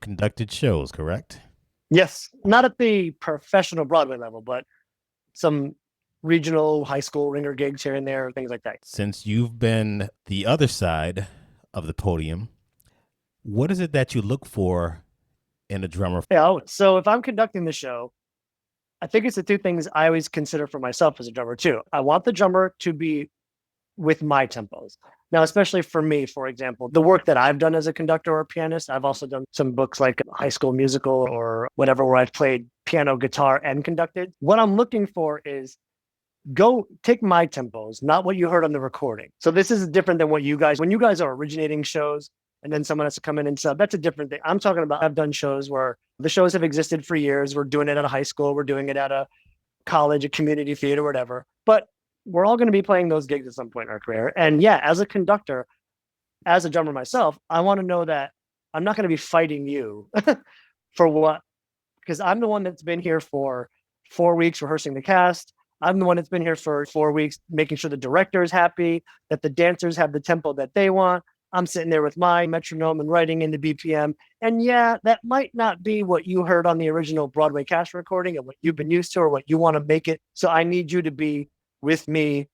conducted shows, correct? Yes, not at the professional Broadway level, but some regional high school ringer gigs here and there, things like that. Since you've been the other side of the podium, what is it that you look for in a drummer? Yeah, so if I'm conducting the show, I think it's the 2 things I always consider for myself as a drummer too. I want the drummer to be with my tempos. Now, especially for me, for example, the work that I've done as a conductor or pianist, I've also done some books like High School Musical or whatever, where I've played piano, guitar, and conducted. What I'm looking for is go take my tempos, not what you heard on the recording. So this is different than when you guys are originating shows and then someone has to come in and sub. That's a different thing. I'm talking about, I've done shows where the shows have existed for years. We're doing it at a high school. We're doing it at a college, a community theater, whatever. But we're all going to be playing those gigs at some point in our career. And yeah, as a conductor, as a drummer myself, I want to know that I'm not going to be fighting you for what, because I'm the one that's been here for 4 weeks rehearsing the cast. I'm the one that's been here for 4 weeks, making sure the director is happy, that the dancers have the tempo that they want. I'm sitting there with my metronome and writing in the BPM. And yeah, that might not be what you heard on the original Broadway cast recording and what you've been used to or what you want to make it. So I need you to be with me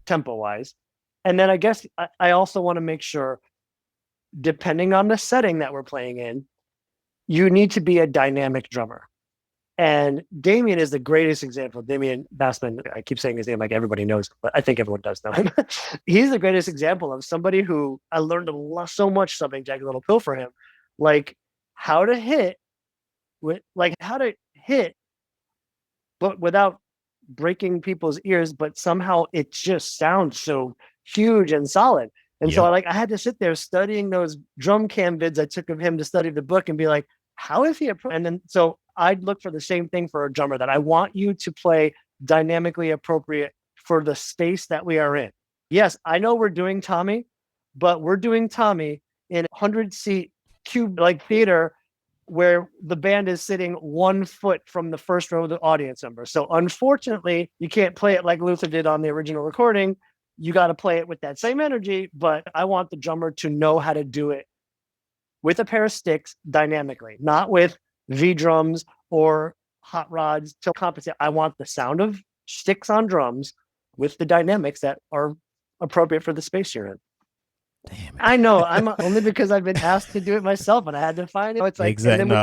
tempo wise. And then I guess I also want to make sure, depending on the setting that we're playing in, you need to be a dynamic drummer. And Damien is the greatest example. Damien Bassman, I keep saying his name like everybody knows, but I think everyone does know him. He's the greatest example of somebody who I learned so much subbing Jagged Little Pill for him, like how to hit, but without breaking people's ears, but somehow it just sounds so huge and solid. And so I had to sit there studying those drum cam vids I took of him to study the book and be like, how is he? And then so I'd look for the same thing for a drummer, that I want you to play dynamically appropriate for the space that we are in. Yes, I know we're doing Tommy, but we're doing Tommy in a 100-seat cube like theater where the band is sitting 1 foot from the first row of the audience member. So unfortunately, you can't play it like Luther did on the original recording. You got to play it with that same energy, but I want the drummer to know how to do it with a pair of sticks dynamically, not with V drums or hot rods to compensate. I want the sound of sticks on drums with the dynamics that are appropriate for the space you're in. Damn it. I know, I'm only because I've been asked to do it myself and I had to find it. It's like, exactly. And then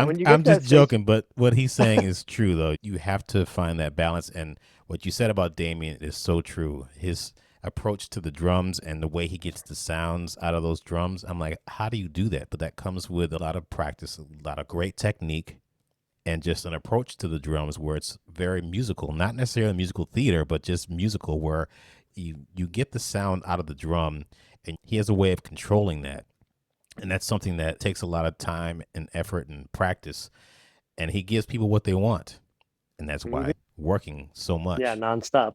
when you get, I'm just joking, but what he's saying is true though. You have to find that balance, and what you said about Damien is so true. His approach to the drums and the way he gets the sounds out of those drums, I'm like, how do you do that? But that comes with a lot of practice, a lot of great technique, and just an approach to the drums where it's very musical, not necessarily musical theater, but just musical, where you get the sound out of the drum, and he has a way of controlling that. And that's something that takes a lot of time and effort and practice. And he gives people what they want. And that's why working so much. Yeah, nonstop.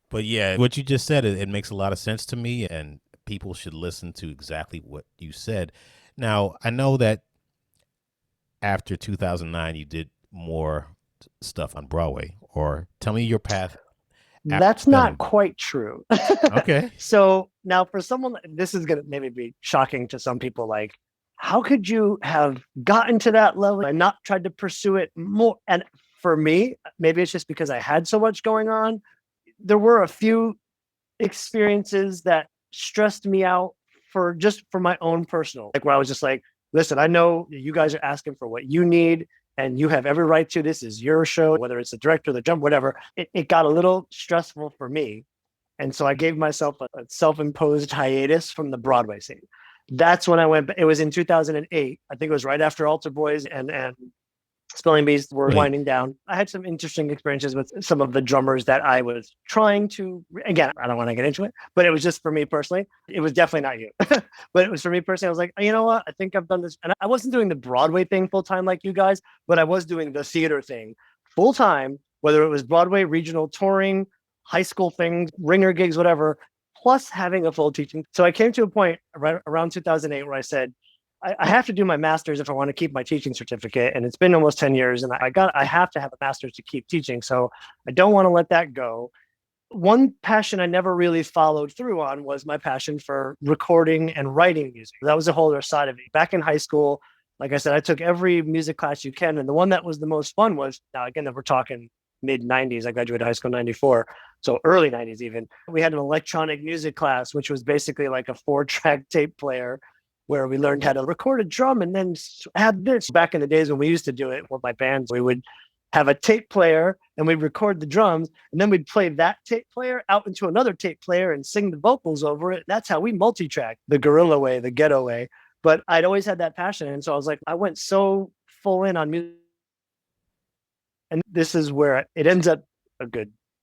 But yeah, what you just said, it makes a lot of sense to me, and people should listen to exactly what you said. Now, I know that after 2009, you did more stuff on Broadway, or tell me your path. That's not quite true. Okay. So now for someone, this is going to maybe be shocking to some people, like, how could you have gotten to that level and not tried to pursue it more? And for me, maybe it's just because I had so much going on. There were a few experiences that stressed me out for my own personal, like where I was just like, listen, I know you guys are asking for what you need and you have every right to. This is your show, whether it's the director, the jump, whatever. It got a little stressful for me. And so I gave myself a self-imposed hiatus from the Broadway scene. That's when I went. It was in 2008. I think it was right after Altar Boyz and Spelling Bees were winding down. I had some interesting experiences with some of the drummers that I was trying to, again, I don't want to get into it, but it was just for me personally. It was definitely not you, but it was for me personally. I was like, you know what? I think I've done this. And I wasn't doing the Broadway thing full time like you guys, but I was doing the theater thing full time, whether it was Broadway, regional touring, high school things, ringer gigs, whatever, plus having a full teaching. So I came to a point right around 2008 where I said, I have to do my master's if I want to keep my teaching certificate. And it's been almost 10 years and I have to have a master's to keep teaching. So I don't want to let that go. One passion I never really followed through on was my passion for recording and writing music. That was a whole other side of it. Back in high school, like I said, I took every music class you can. And the one that was the most fun was, now again, if we're talking mid 90s, I graduated high school in 94. So early 90s even. We had an electronic music class, which was basically like a 4-track tape player, where we learned how to record a drum and then add this. Back in the days when we used to do it with my bands, we would have a tape player and we'd record the drums and then we'd play that tape player out into another tape player and sing the vocals over it. That's how we multi-track, the guerrilla way, the ghetto way. But I'd always had that passion. And so I was like, I went so full in on music. And this is where it ends up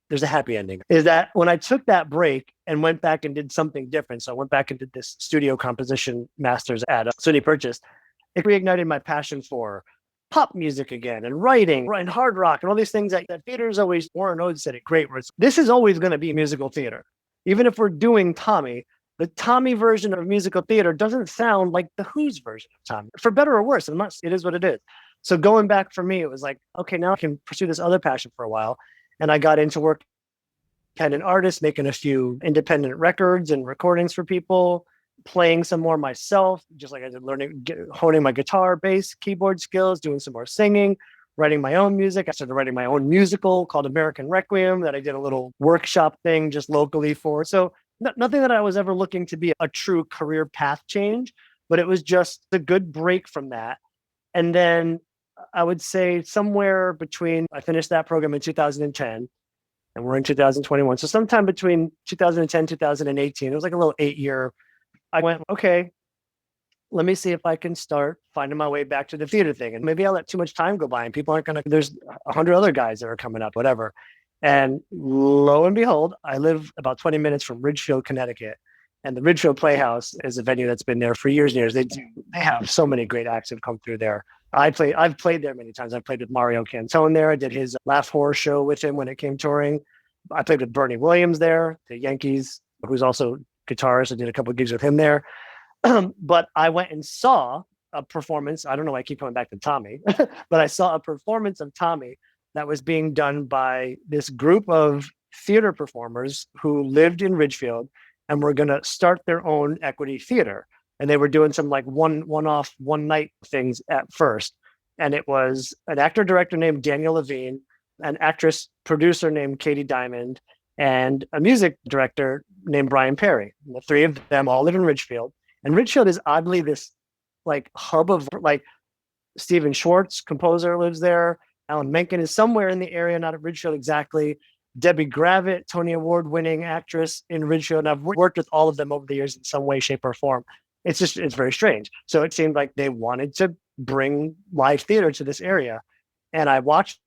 there's a happy ending, is that when I took that break and went back and did something different. So I went back and did this studio composition master's at SUNY Purchase. It reignited my passion for pop music again and writing and hard rock and all these things that theater is always, Warren Oates said it great, where this is always going to be musical theater. Even if we're doing Tommy, the Tommy version of musical theater doesn't sound like the Who's version of Tommy, for better or worse. It is what it is. So going back for me, it was like, okay, now I can pursue this other passion for a while. And I got into work as an artist, making a few independent records and recordings for people, playing some more myself, just like I did, honing my guitar, bass, keyboard skills, doing some more singing, writing my own music. I started writing my own musical called American Requiem that I did a little workshop thing just locally for. So nothing that I was ever looking to be a true career path change, but it was just a good break from that. And then I would say somewhere between, I finished that program in 2010 and we're in 2021. So sometime between 2010, 2018, it was like a little 8-year, I went, okay, let me see if I can start finding my way back to the theater thing. And maybe I'll let too much time go by and people aren't going to, there's 100 other guys that are coming up, whatever. And lo and behold, I live about 20 minutes from Ridgefield, Connecticut. And the Ridgefield Playhouse is a venue that's been there for years and years. They have so many great acts that come through there. I've played there many times. I played with Mario Cantone there. I did his Laugh Horror show with him when it came touring. I played with Bernie Williams there, the Yankees, who's also guitarist. I did a couple of gigs with him there. But I went and saw a performance. I don't know why I keep coming back to Tommy, but I saw a performance of Tommy that was being done by this group of theater performers who lived in Ridgefield and were going to start their own equity theater. And they were doing some like one-off, one-night things at first. And it was an actor-director named Daniel Levine, an actress-producer named Katie Diamond, and a music director named Brian Perry. And the three of them all live in Ridgefield. And Ridgefield is oddly this like hub of like Stephen Schwartz, composer, lives there. Alan Menken is somewhere in the area, not at Ridgefield exactly. Debbie Gravitt, Tony Award-winning actress in Ridgefield. And I've worked with all of them over the years in some way, shape, or form. It's very strange. So it seemed like they wanted to bring live theater to this area. And I watched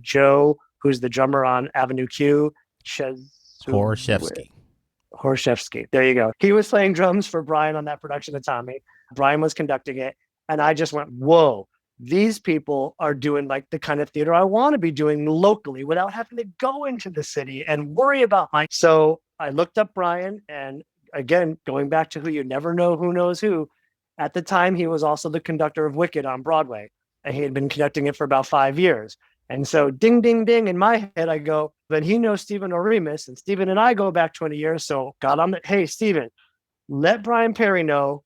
Joe, who's the drummer on Avenue Q, Horshevsky. Horshevsky. There you go. He was playing drums for Brian on that production of Tommy. Brian was conducting it. And I just went, whoa, these people are doing like the kind of theater I want to be doing locally without having to go into the city and worry about my. So I looked up Brian, and again, going back to who you never know who knows who, at the time, he was also the conductor of Wicked on Broadway, and he had been conducting it for about 5 years. And so ding, ding, ding, in my head, I go, but he knows Stephen Oremus, and Stephen and I go back 20 years. So got on the, hey, Stephen, let Brian Perry know,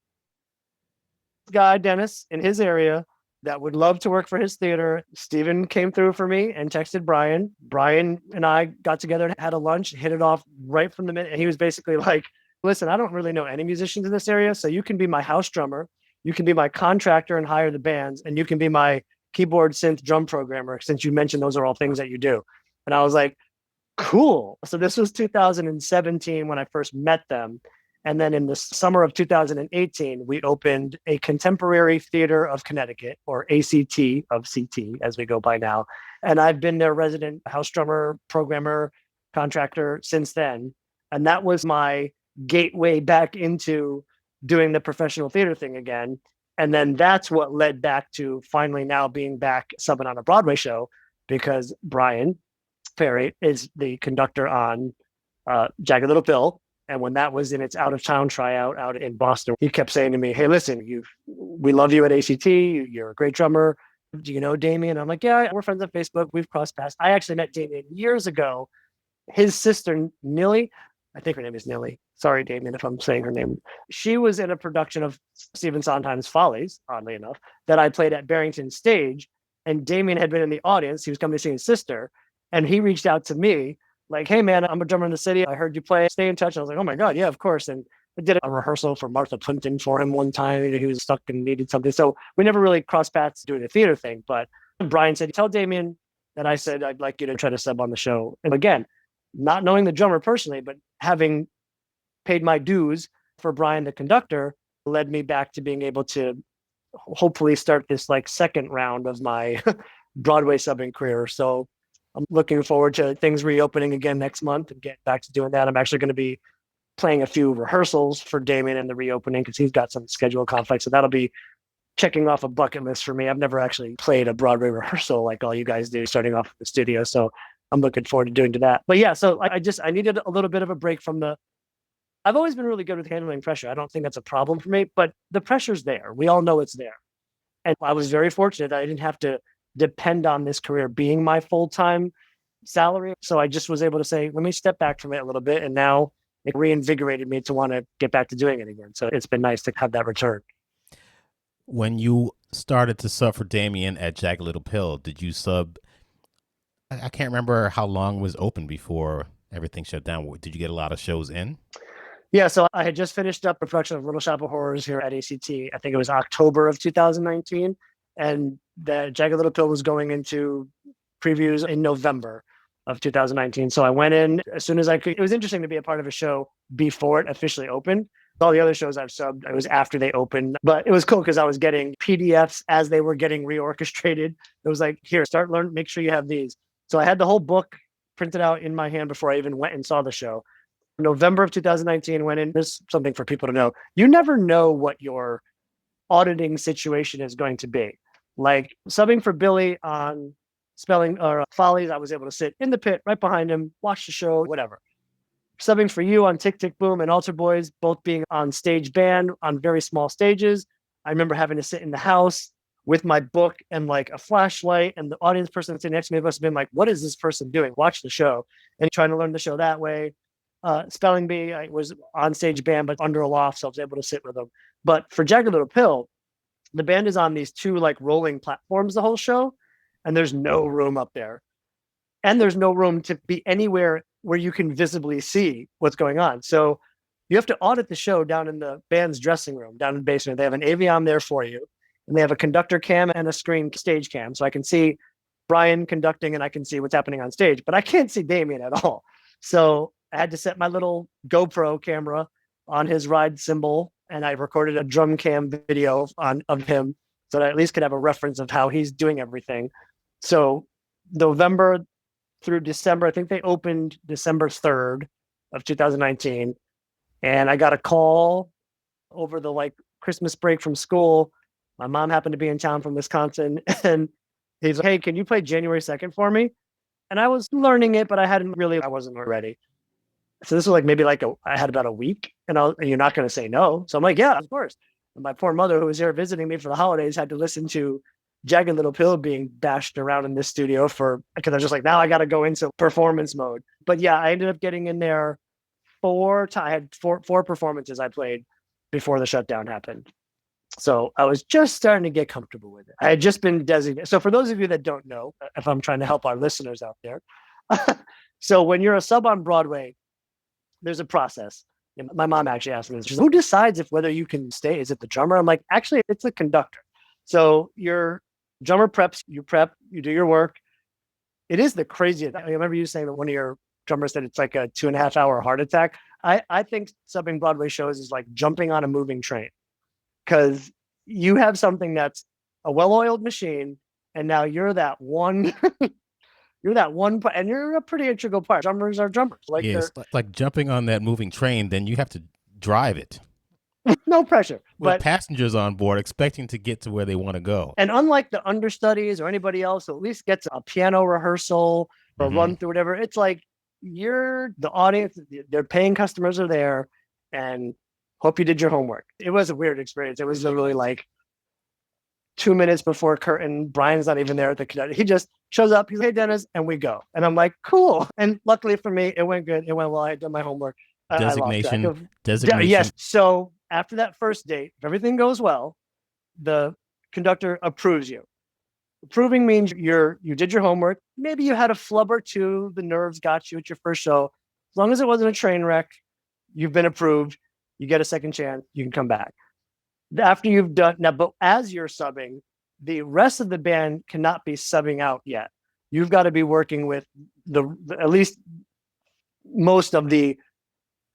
guy, Dennis, in his area that would love to work for his theater. Stephen came through for me and texted Brian. Brian and I got together, had a lunch, hit it off right from the minute. And he was basically like, listen, I don't really know any musicians in this area, so you can be my house drummer, you can be my contractor and hire the bands, and you can be my keyboard, synth, drum programmer, since you mentioned those are all things that you do. And I was like, cool. So this was 2017 when I first met them. And then in the summer of 2018, we opened a Contemporary Theater of Connecticut, or ACT of CT, as we go by now. And I've been their resident house drummer, programmer, contractor since then. And that was my gateway back into doing the professional theater thing again. And then that's what led back to finally now being back subbing on a Broadway show, because Brian Perry is the conductor on Jagged Little Pill. And when that was in its out of town tryout out in Boston, he kept saying to me, hey, listen, we love you at ACT. You're a great drummer. Do you know Damien? I'm like, yeah, we're friends on Facebook. We've crossed paths. I actually met Damien years ago. His sister, Nilly, I think her name is Nilly. Sorry, Damien, if I'm saying her name. She was in a production of Stephen Sondheim's Follies, oddly enough, that I played at Barrington Stage. And Damien had been in the audience. He was coming to see his sister. And he reached out to me like, hey, man, I'm a drummer in the city. I heard you play. Stay in touch. I was like, oh, my God, yeah, of course. And I did a rehearsal for Martha Plimpton for him one time. He was stuck and needed something. So we never really crossed paths doing the theater thing. But Brian said, tell Damien that I said, I'd like you to try to sub on the show. And again, not knowing the drummer personally, but having paid my dues for Brian, the conductor, led me back to being able to hopefully start this like second round of my Broadway subbing career. So I'm looking forward to things reopening again next month and get back to doing that. I'm actually going to be playing a few rehearsals for Damien in the reopening because he's got some schedule conflicts. So that'll be checking off a bucket list for me. I've never actually played a Broadway rehearsal like all you guys do starting off at the studio. So I'm looking forward to doing that. But yeah, so I needed a little bit of a break from I've always been really good with handling pressure. I don't think that's a problem for me, but the pressure's there. We all know it's there. And I was very fortunate that I didn't have to depend on this career being my full-time salary. So I just was able to say, let me step back from it a little bit. And now it reinvigorated me to want to get back to doing it again. So it's been nice to have that return. When you started to sub for Damien at Jagged Little Pill, did you sub? I can't remember how long it was open before everything shut down. Did you get a lot of shows in? Yeah, so I had just finished up a production of Little Shop of Horrors here at ACT. I think it was October of 2019. And the Jagged Little Pill was going into previews in November of 2019. So I went in as soon as I could. It was interesting to be a part of a show before it officially opened. All the other shows I've subbed, it was after they opened. But it was cool because I was getting PDFs as they were getting reorchestrated. It was like, here, start learning, make sure you have these. So I had the whole book printed out in my hand before I even went and saw the show. November of 2019 went in. There's something for people to know. You never know what your auditing situation is going to be. Like subbing for Billy on Spelling or Follies, I was able to sit in the pit right behind him, watch the show, whatever. Subbing for you on Tick, Tick, Boom and Altar Boys, both being on stage band on very small stages. I remember having to sit in the house with my book and like a flashlight, and the audience person sitting next to me must have been like, what is this person doing? Watch the show. And trying to learn the show that way. Spelling Bee, I was on stage band, but under a loft, so I was able to sit with them. But for Jagged Little Pill, the band is on these two like rolling platforms the whole show, and there's no room up there. And there's no room to be anywhere where you can visibly see what's going on. So you have to audit the show down in the band's dressing room, down in the basement. They have an Aviom there for you, and they have a conductor cam and a screen stage cam. So I can see Brian conducting and I can see what's happening on stage, but I can't see Damien at all. So I had to set my little GoPro camera on his ride cymbal, and I recorded a drum cam video of him so that I at least could have a reference of how he's doing everything. So November through December, I think they opened December 3rd of 2019. And I got a call over the like Christmas break from school. My mom happened to be in town from Wisconsin, and he's like, "Hey, can you play January 2nd for me?" And I was learning it, but I wasn't ready. So this was like maybe I had about a week, and you're not going to say no. So I'm like, yeah, of course. And my poor mother, who was here visiting me for the holidays, had to listen to Jagged Little Pill being bashed around in this studio because I was just like, now I got to go into performance mode. But yeah, I ended up getting in there I had four performances I played before the shutdown happened. So I was just starting to get comfortable with it. I had just been designated. So for those of you that don't know, if I'm trying to help our listeners out there, so when you're a sub on Broadway, there's a process. And my mom actually asked me, who decides whether you can stay? Is it the drummer? I'm like, actually, it's the conductor. So your drummer preps, you do your work. It is the craziest. I remember you saying that one of your drummers said it's like a 2.5 hour heart attack. I think subbing Broadway shows is like jumping on a moving train, because you have something that's a well-oiled machine, and now you're that one. And you're a pretty integral part. Drummers are drummers. Yes, like jumping on that moving train, then you have to drive it. No pressure. With passengers on board expecting to get to where they want to go. And unlike the understudies or anybody else who at least gets a piano rehearsal or a run through whatever, it's like you're the audience, their paying customers are there, and hope you did your homework. It was a weird experience. It was literally like 2 minutes before curtain. Brian's not even there at the cadet. He just shows up. He's like, "Hey, Dennis," and we go. And I'm like, cool. And luckily for me, it went good. It went well. I had done my homework. Designation. Yes. So after that first date, if everything goes well, the conductor approves you. Approving means you did your homework. Maybe you had a flub or two. The nerves got you at your first show. As long as it wasn't a train wreck, you've been approved. You get a second chance. You can come back. After you've done now, but as you're subbing, the rest of the band cannot be subbing out yet. You've got to be working with at least most of the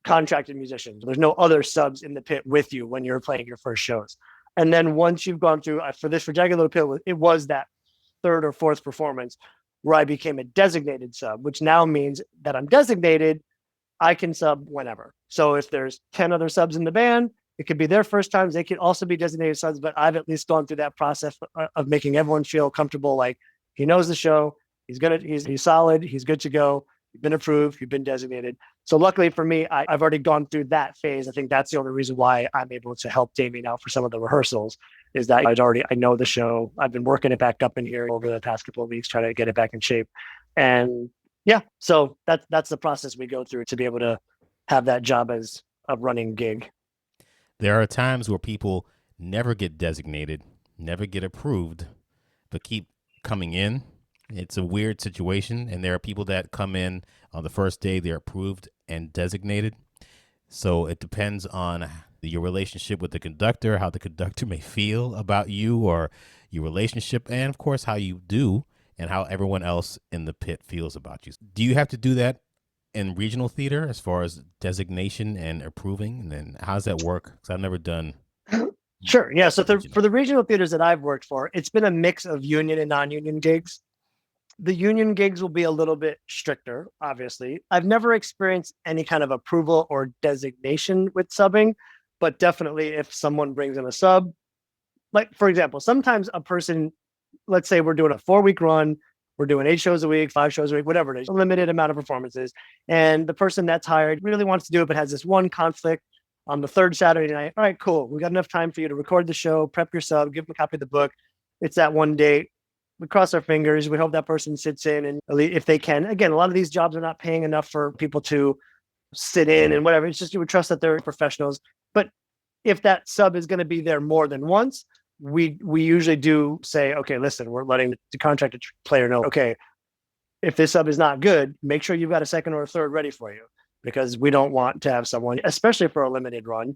contracted musicians. There's no other subs in the pit with you when you're playing your first shows. And then once you've gone through for Jagged Little Pill, it was that third or fourth performance where I became a designated sub, which now means that I'm designated. I can sub whenever. So if there's 10 other subs in the band, it could be their first times. They could also be designated subs, but I've at least gone through that process of making everyone feel comfortable. Like, he knows the show. He's solid. He's good to go. You've been approved. You've been designated. So luckily for me, I've already gone through that phase. I think that's the only reason why I'm able to help Damien out for some of the rehearsals, is that I know the show. I've been working it back up in here over the past couple of weeks, trying to get it back in shape. And yeah, so that's the process we go through to be able to have that job as a running gig. There are times where people never get designated, never get approved, but keep coming in. It's a weird situation, and there are people that come in on the first day, they're approved and designated. So it depends on your relationship with the conductor, how the conductor may feel about you or your relationship, and of course how you do and how everyone else in the pit feels about you. Do you have to do that in regional theater as far as designation and approving? And then how does that work? Because I've never done. Sure. Yeah. So for the regional theaters that I've worked for, it's been a mix of union and non-union gigs. The union gigs will be a little bit stricter, obviously. I've never experienced any kind of approval or designation with subbing, but definitely if someone brings in a sub, like for example, sometimes a person, let's say we're doing a 4-week run, we're doing 8 shows a week, 5 shows a week, whatever it is, a limited amount of performances. And the person that's hired really wants to do it, but has this one conflict on the third Saturday night. All right, cool. We got enough time for you to record the show, prep your sub, give them a copy of the book. It's that one date. We cross our fingers. We hope that person sits in, and if they can. Again, a lot of these jobs are not paying enough for people to sit in and whatever. It's just you would trust that they're professionals. But if that sub is going to be there more than once, we usually do say, okay, listen, we're letting the contracted player know, okay, if this sub is not good, make sure you've got a second or a third ready for you, because we don't want to have someone, especially for a limited run.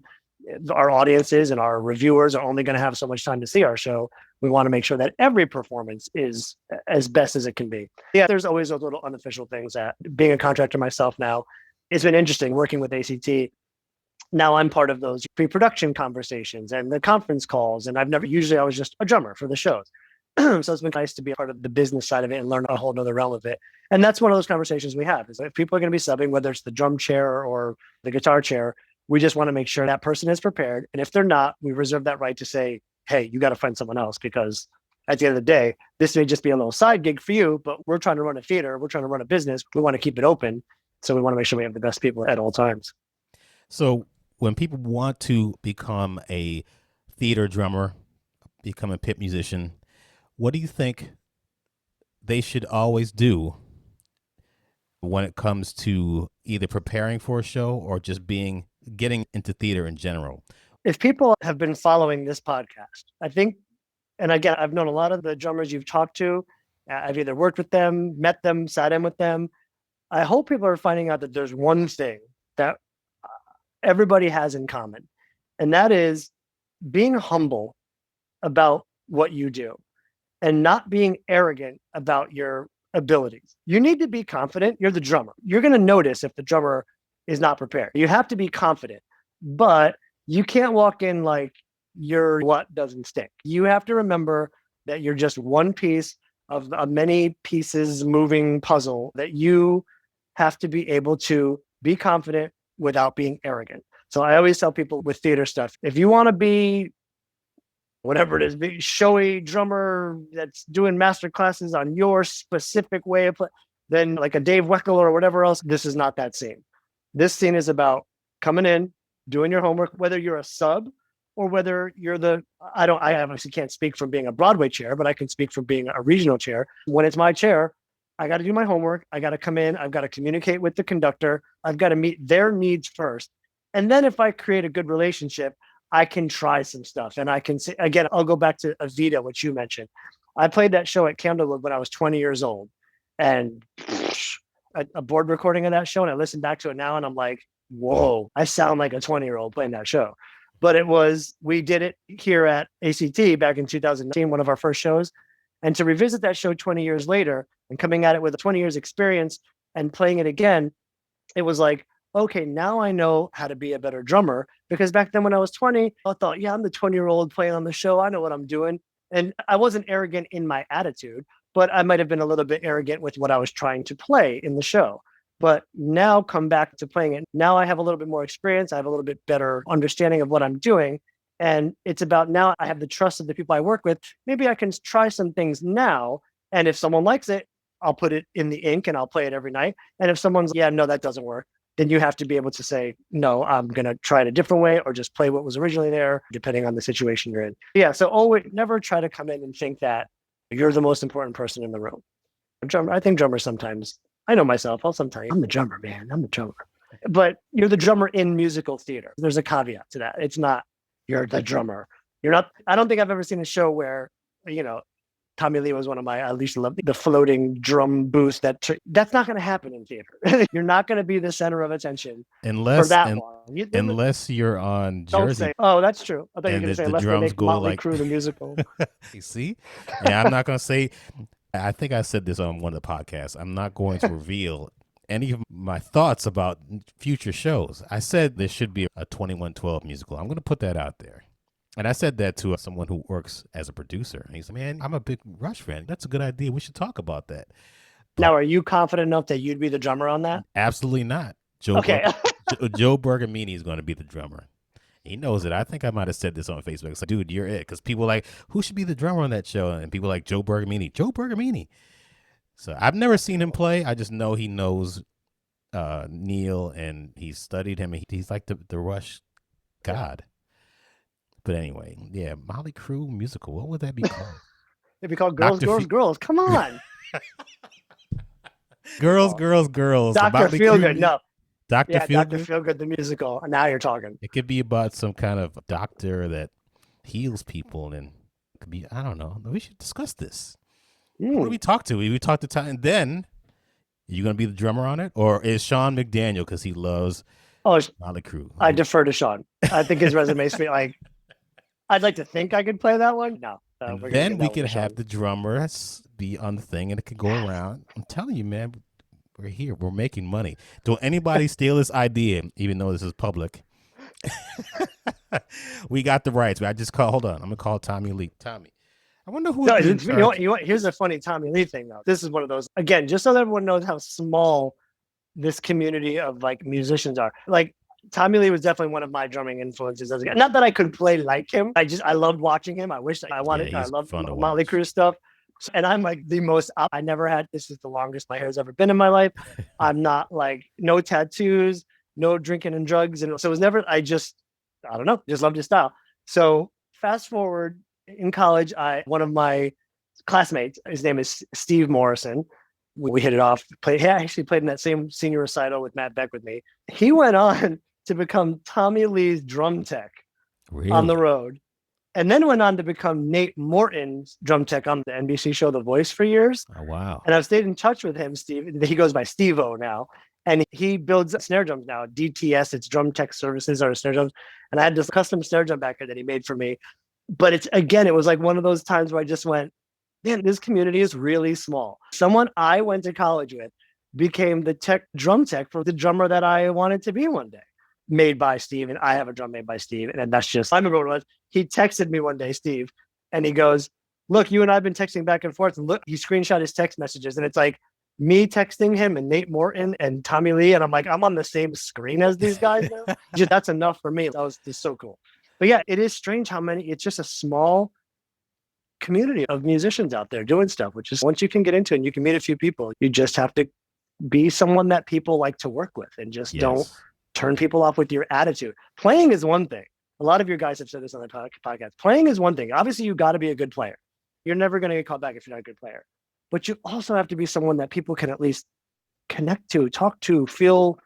Our audiences and our reviewers are only going to have so much time to see our show. We want to make sure that every performance is as best as it can be. Yeah, there's always those little unofficial things. That being a contractor myself now, it's been interesting working with ACT. Now I'm part of those pre-production conversations and the conference calls. And usually I was just a drummer for the shows. So it's been nice to be a part of the business side of it and learn a whole nother realm of it. And that's one of those conversations we have is if people are going to be subbing, whether it's the drum chair or the guitar chair, we just want to make sure that person is prepared. And if they're not, we reserve that right to say, hey, you got to find someone else, because at the end of the day, this may just be a little side gig for you, but we're trying to run a theater. We're trying to run a business. We want to keep it open. So we want to make sure we have the best people at all times. So when people want to become a theater drummer, become a pit musician, what do you think they should always do when it comes to either preparing for a show or just getting into theater in general? If people have been following this podcast, I think, and again, I've known a lot of the drummers you've talked to. I've either worked with them, met them, sat in with them. I hope people are finding out that there's one thing that everybody has in common, and that is being humble about what you do and not being arrogant about your abilities. You need to be confident. You're the drummer. You're going to notice if the drummer is not prepared. You have to be confident, but you can't walk in like your what doesn't stink. You have to remember that you're just one piece of a many pieces moving puzzle, that you have to be able to be confident without being arrogant. So I always tell people with theater stuff, if you want to be whatever it is, big showy drummer that's doing master classes on your specific way of play, then like a Dave Weckl or whatever else, this is not that scene. This scene is about coming in, doing your homework, whether you're a sub or whether you're I obviously can't speak from being a Broadway chair, but I can speak from being a regional chair. When it's my chair, I got to do my homework. I got to come in. I've got to communicate with the conductor. I've got to meet their needs first. And then if I create a good relationship, I can try some stuff. And I can say, again, I'll go back to Evita, which you mentioned. I played that show at Candlewood when I was 20 years old. And a board recording of that show, and I listen back to it now, and I'm like, whoa, I sound like a 20-year-old playing that show. But we did it here at ACT back in 2019, one of our first shows. And to revisit that show 20 years later and coming at it with a 20 years experience and playing it again, it was like, okay, now I know how to be a better drummer. Because back then when I was 20, I thought, yeah, I'm the 20-year-old playing on the show. I know what I'm doing. And I wasn't arrogant in my attitude, but I might have been a little bit arrogant with what I was trying to play in the show. But now come back to playing it. Now I have a little bit more experience. I have a little bit better understanding of what I'm doing. And it's about now I have the trust of the people I work with. Maybe I can try some things now. And if someone likes it, I'll put it in the ink and I'll play it every night. And if someone's, yeah, no, that doesn't work, then you have to be able to say, no, I'm going to try it a different way, or just play what was originally there, depending on the situation you're in. Yeah. So always never try to come in and think that you're the most important person in the room. I think drummers sometimes, I know myself, I'll sometimes, I'm the drummer, man. I'm the drummer. But you're the drummer in musical theater. There's a caveat to that. It's not you're the drummer. You're not, I don't think I've ever seen a show where, Tommy Lee was one of my, I at least love the floating drum booth. That's not going to happen in theater. You're not going to be the center of attention unless unless you're on Jersey. Don't say, oh, that's true. I thought you were going to say unless they make Motley Crue the musical. You see? Yeah, I'm not going to say, I think I said this on one of the podcasts. I'm not going to reveal any of my thoughts about future shows. I said there should be a 2112 musical. I'm going to put that out there. And I said that to someone who works as a producer. And he said, man, I'm a big Rush fan. That's a good idea. We should talk about that. But now, are you confident enough that you'd be the drummer on that? Absolutely not. Joe Bergamini is going to be the drummer. He knows it. I think I might have said this on Facebook. It's like, dude, you're it. Because people are like, who should be the drummer on that show? And people are like, Joe Bergamini. Joe Bergamini. So I've never seen him play. I just know he knows Neil, and he's studied him. And he's like the Rush god. But anyway, yeah, Motley Crue musical. What would that be called? It'd be called Girls, Girls, Girls. Come on. Girls. Dr. Feelgood. No. Dr. Feelgood? Dr. Feelgood, the musical. Now you're talking. It could be about some kind of doctor that heals people, and it could be, I don't know. We should discuss this. Who do we talk to? We talk to Ty, and then you going to be the drummer on it? Or is Sean McDaniel, because he loves Motley Crue? I defer to Sean. I think his resume is like, I'd like to think I could play that one. No. Then we could have the drummer be on the thing, and it could go around. I'm telling you, man, we're here. We're making money. Don't anybody steal this idea, even though this is public. We got the rights. I just call. Hold on. I'm gonna call Tommy Lee. Tommy, I wonder who No, would be in you know charge. what? Here's a funny Tommy Lee thing, though. This is one of those, again, just so that everyone knows how small this community of like musicians are. Like Tommy Lee was definitely one of my drumming influences as a guy. Not that I could play like him. I loved watching him. I wish I wanted. I He's loved fun to Motley watch. Crue stuff. And I'm like the most. I never had. This is the longest my hair's ever been in my life. I'm not like no tattoos, no drinking and drugs, and so it was never. I don't know, just loved his style. So fast forward in college, one of my classmates, his name is Steve Morrison. We hit it off. He actually played in that same senior recital with Matt Beck with me. He went on to become Tommy Lee's drum tech on the Really? road, and then went on to become Nate Morton's drum tech on the NBC show The Voice for years. Oh wow. And I've stayed in touch with him, Steve. He goes by Steve-O now. And he builds snare drums now. DTS, it's Drum Tech Services, or snare drums. And I had this custom snare drum backer that he made for me. But it was like one of those times where I just went, man, this community is really small. Someone I went to college with became the drum tech for the drummer that I wanted to be one day, made by Steve. And I have a drum made by Steve. And that's just, I remember what it was. He texted me one day, Steve, and he goes, look, you and I have been texting back and forth. And look, he screenshot his text messages. And it's like me texting him and Nate Morton and Tommy Lee. And I'm like, I'm on the same screen as these guys now. Just, that's enough for me. That was just so cool. But yeah, it is strange how many, it's just a small community of musicians out there doing stuff, which is once you can get into it and you can meet a few people, you just have to be someone that people like to work with and just don't turn people off with your attitude. Playing is one thing. A lot of your guys have said this on the podcast. Playing is one thing. Obviously, you got to be a good player. You're never going to get called back if you're not a good player. But you also have to be someone that people can at least connect to, talk to, feel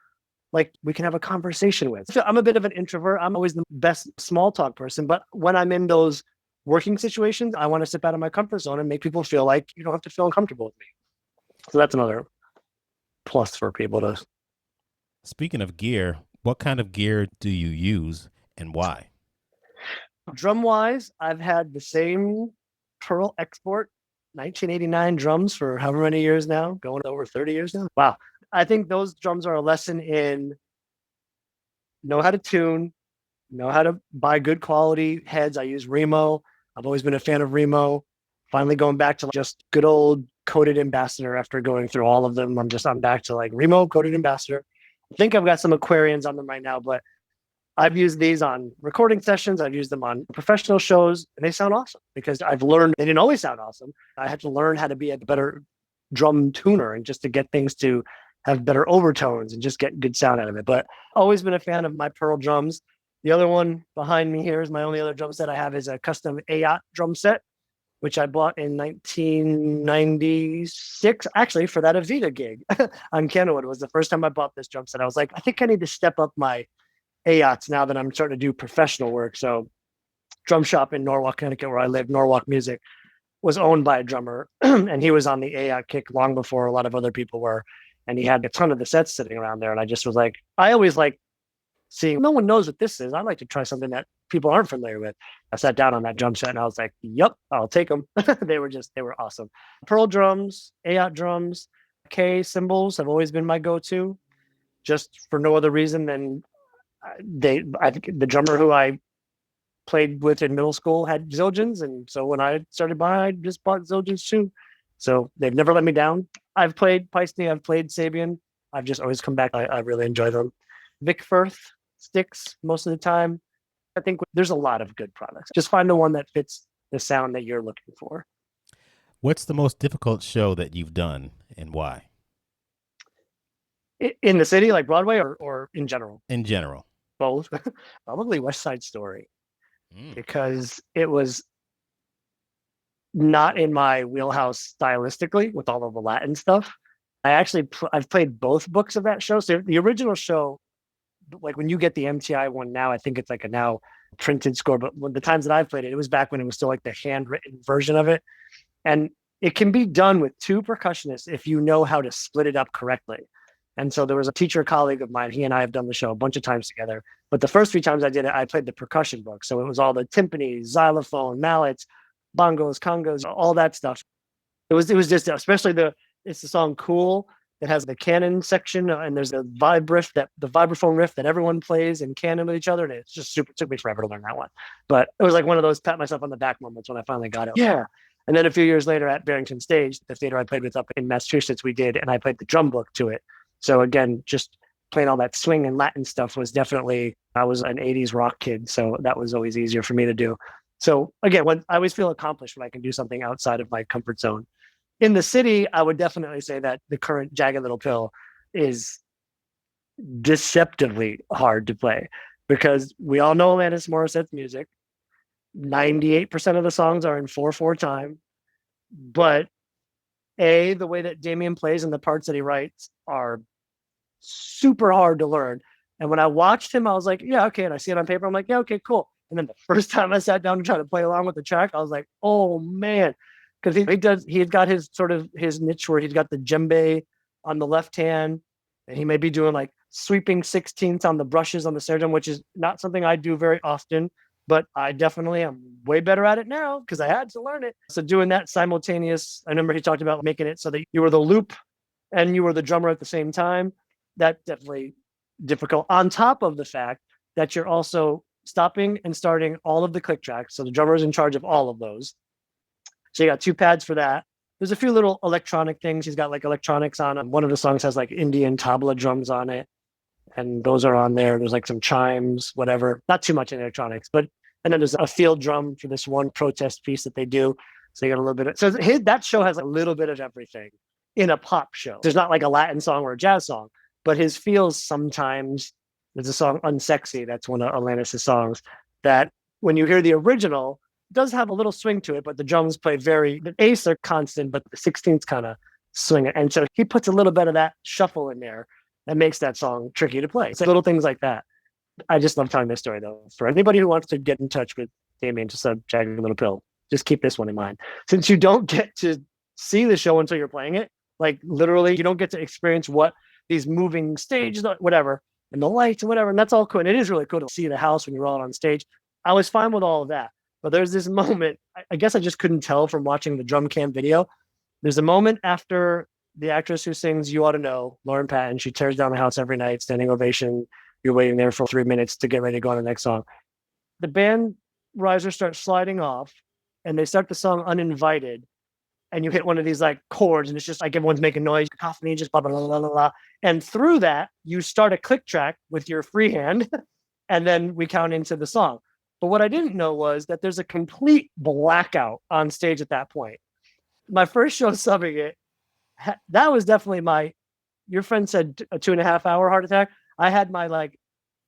like we can have a conversation with. So I'm a bit of an introvert. I'm always the best small talk person. But when I'm in those working situations, I want to step out of my comfort zone and make people feel like you don't have to feel uncomfortable with me. So that's another plus for people to. Speaking of gear, what kind of gear do you use and why? Drum wise, I've had the same Pearl Export 1989 drums for however many years now, going over 30 years now. Wow. I think those drums are a lesson in know how to tune, know how to buy good quality heads. I use Remo. I've always been a fan of Remo. Finally going back to just good old coated ambassador after going through all of them. I'm back to like Remo coated ambassador. I think I've got some Aquarians on them right now, but I've used these on recording sessions. I've used them on professional shows, and they sound awesome because I've learned they didn't always sound awesome. I had to learn how to be a better drum tuner and just to get things to have better overtones and just get good sound out of it. But always been a fan of my Pearl drums. The other one behind me here is my only other drum set I have is a custom AYOT drum set, which I bought in 1996, actually for that Avita gig on Kenwood. It was the first time I bought this drum set. I was like, I think I need to step up my AYOTs now that I'm starting to do professional work. So drum shop in Norwalk, Connecticut, where I live, Norwalk Music, was owned by a drummer. And he was on the AYOT kick long before a lot of other people were. And he had a ton of the sets sitting around there. And I just was like, I always like seeing, no one knows what this is. I'd like to try something that people aren't familiar with. I sat down on that drum set and I was like, yep, I'll take them. They were awesome. Pearl drums, AYOT drums, K cymbals have always been my go-to, just for no other reason than I think the drummer who I played with in middle school had Zildjians, and so when I started buying, I just bought Zildjians too. So they've never let me down. I've played Paisney, I've played Sabian. I've just always come back. I really enjoy them. Vic Firth sticks most of the time. I think there's a lot of good products. Just find the one that fits the sound that you're looking for. What's the most difficult show that you've done and why? In the city, like Broadway, or in general? In general. Both. Probably West Side Story, because it was not in my wheelhouse stylistically with all of the Latin stuff. I've played both books of that show. So the original show, like when you get the MTI one now, I think it's like a now printed score. But when the times that I've played it, it was back when it was still like the handwritten version of it. And it can be done with two percussionists if you know how to split it up correctly. And so there was a teacher colleague of mine. He and I have done the show a bunch of times together. But the first 3 times I did it, I played the percussion book. So it was all the timpani, xylophone, mallets, bongos, congos, all that stuff. It was just, especially it's the song Cool. It has the canon section, and there's a the vibraphone riff that everyone plays in canon with each other. And it's just super, took me forever to learn that one. But it was like one of those pat myself on the back moments when I finally got it. Yeah. And then a few years later at Barrington Stage, the theater I played with up in Massachusetts, we did, and I played the drum book to it. So again, just playing all that swing and Latin stuff was definitely, I was an 80s rock kid. So that was always easier for me to do. So again, I always feel accomplished when I can do something outside of my comfort zone. In the city, I would definitely say that the current Jagged Little Pill is deceptively hard to play because we all know Alanis Morissette's music. 98% of the songs are in 4/4 time, but the way that Damien plays and the parts that he writes are super hard to learn. And when I watched him, I was like, yeah, okay. And I see it on paper. I'm like, yeah, okay, cool. And then the first time I sat down to try to play along with the track, I was like, oh man. Because he's got his sort of his niche where he's got the djembe on the left hand, and he may be doing like sweeping 16ths on the brushes on the snare drum, which is not something I do very often, but I definitely am way better at it now because I had to learn it. So doing that simultaneous, I remember he talked about making it so that you were the loop and you were the drummer at the same time. That's definitely difficult. On top of the fact that you're also stopping and starting all of the click tracks. So the drummer is in charge of all of those. So you got 2 pads for that. There's a few little electronic things. He's got like electronics on them. One of the songs has like Indian tabla drums on it. And those are on there. There's like some chimes, whatever. Not too much in electronics, but and then there's a field drum for this one protest piece that they do. So you got a little bit of, so that show has a little bit of everything in a pop show. There's not like a Latin song or a jazz song, but his feels sometimes, there's a song Unsexy, that's one of Alanis' songs, that when you hear the original, does have a little swing to it, but the drums play the eighths are constant, but the 16ths kind of swing it. And so he puts a little bit of that shuffle in there that makes that song tricky to play. So little things like that. I just love telling this story though. For anybody who wants to get in touch with Damien to sub Jagged Little Pill, just keep this one in mind. Since you don't get to see the show until you're playing it, like literally you don't get to experience what these moving stages, whatever, and the lights and whatever. And that's all cool. And it is really cool to see the house when you're all on stage. I was fine with all of that. But there's this moment, I guess I just couldn't tell from watching the drum cam video. There's a moment after the actress who sings You Ought to Know, Lauren Patton, she tears down the house every night, standing ovation. You're waiting there for 3 minutes to get ready to go on the next song. The band riser starts sliding off and they start the song Uninvited. And you hit one of these like chords and it's just like everyone's making noise, cacophony, just blah, blah, blah, blah, blah, blah. And through that, you start a click track with your free hand and then we count into the song. But what I didn't know was that there's a complete blackout on stage at that point. My first show subbing it, that was definitely your friend said a 2.5 hour heart attack. I had my like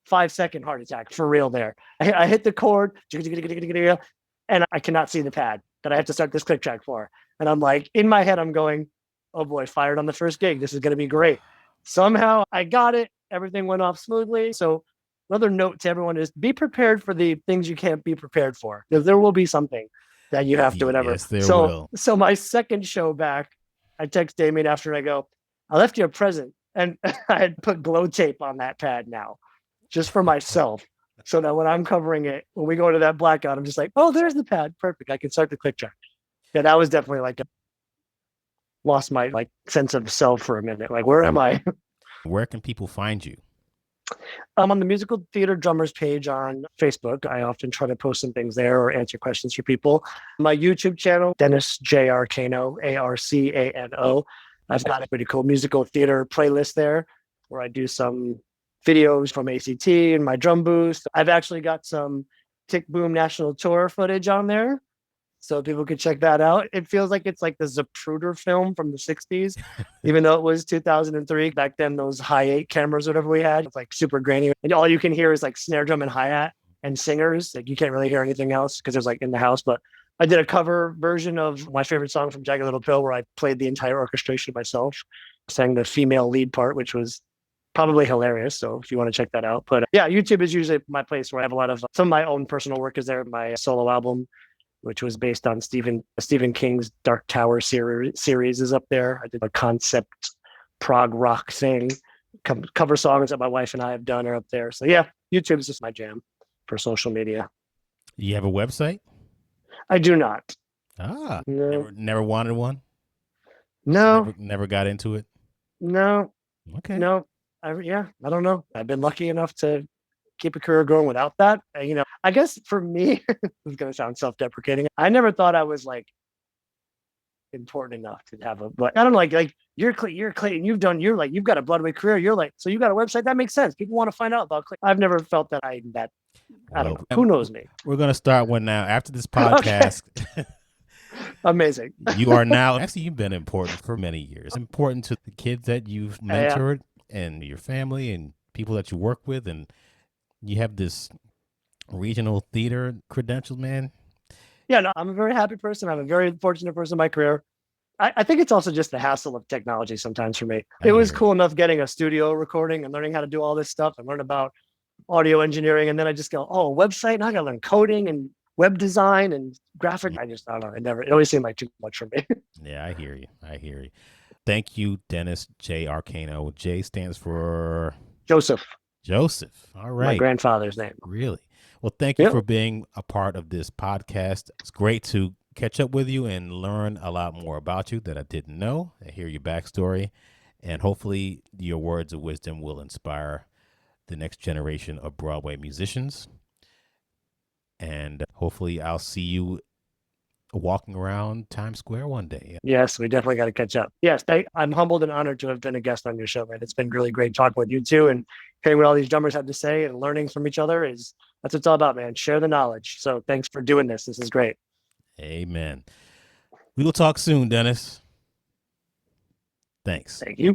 5-second heart attack for real there. I hit the chord and I cannot see the pad that I have to start this click track for. And I'm like, in my head, I'm going, oh boy, fired on the first gig. This is going to be great. Somehow I got it. Everything went off smoothly. So another note to everyone is be prepared for the things you can't be prepared for. Because there will be something that you have to, whatever. Yes, there will. So my second show back, I text Damien after I go, I left you a present. And I had put glow tape on that pad now, just for myself. So that when I'm covering it, when we go into that blackout, I'm just like, oh, there's the pad. Perfect. I can start the click track. Yeah, that was definitely like lost my like sense of self for a minute. Like, where am I? Where can people find you? I'm on the Musical Theater Drummers page on Facebook. I often try to post some things there or answer questions for people. My YouTube channel, Dennis J. Arcano, Arcano. I've got a pretty cool musical theater playlist there where I do some videos from ACT and my drum boost. I've actually got some Tick Boom National Tour footage on there, so people can check that out. It feels like it's like the Zapruder film from the 60s, even though it was 2003. Back then, those high 8 cameras, whatever we had, it's like super grainy. And all you can hear is like snare drum and hi-hat and singers. Like you can't really hear anything else because there's like in the house. But I did a cover version of my favorite song from Jagged Little Pill where I played the entire orchestration myself, sang the female lead part, which was probably hilarious. So if you want to check that out. But yeah, YouTube is usually my place where I have a lot of some of my own personal work is there. My solo album, which was based on Stephen King's Dark Tower series is up there. I did a concept prog rock thing. Cover songs that my wife and I have done are up there. So yeah, YouTube is just my jam for social media. You have a website? I do not. No. Never wanted one? No. Never got into it? No, Okay. no. I don't know. I've been lucky enough to keep a career going without that. I guess for me, it's gonna sound self-deprecating. I never thought I was like important enough to have a, but I don't know, like you're Clayton, you've got a Broadway career. You're like, so you got a website that makes sense. People want to find out about Clayton. I've never felt that I don't Well, know. Who knows me? we're going to start one now. After this Okay, podcast, amazing. you are now, actually, you've been important for many years. Important to the kids that you've Yeah, mentored and your family and people that you work with. And you have this regional theater credentials, man. yeah. No, I'm a very happy person. I'm a very fortunate person in my career. I think it's also just the hassle of technology sometimes for me. I It was hear you. cool enough getting a studio recording and learning how to do all this stuff and learn about audio engineering. And then I just go, oh, a website. Now I got to learn coding and web design and graphic. I don't know. It always seemed like too much for me. Yeah, I hear you. I hear you. Thank you, Dennis J. Arcano. J stands for Joseph, Joseph. All my right. grandfather's name. Really? Well, thank you Yep. for being a part of this podcast. It's great to catch up with you and learn a lot more about you that I didn't know. I hear your backstory, and hopefully, your words of wisdom will inspire the next generation of Broadway musicians. And hopefully, I'll see you walking around Times Square one day. Yes, we definitely got to catch up. Yes, I'm humbled and honored to have been a guest on your show, man. It's been really great talking with you too, and hearing what all these drummers have to say and learning from each other is that's what it's all about, man. Share the knowledge. So thanks for doing this. This is great. Amen. We will talk soon, Dennis. Thanks. Thank you.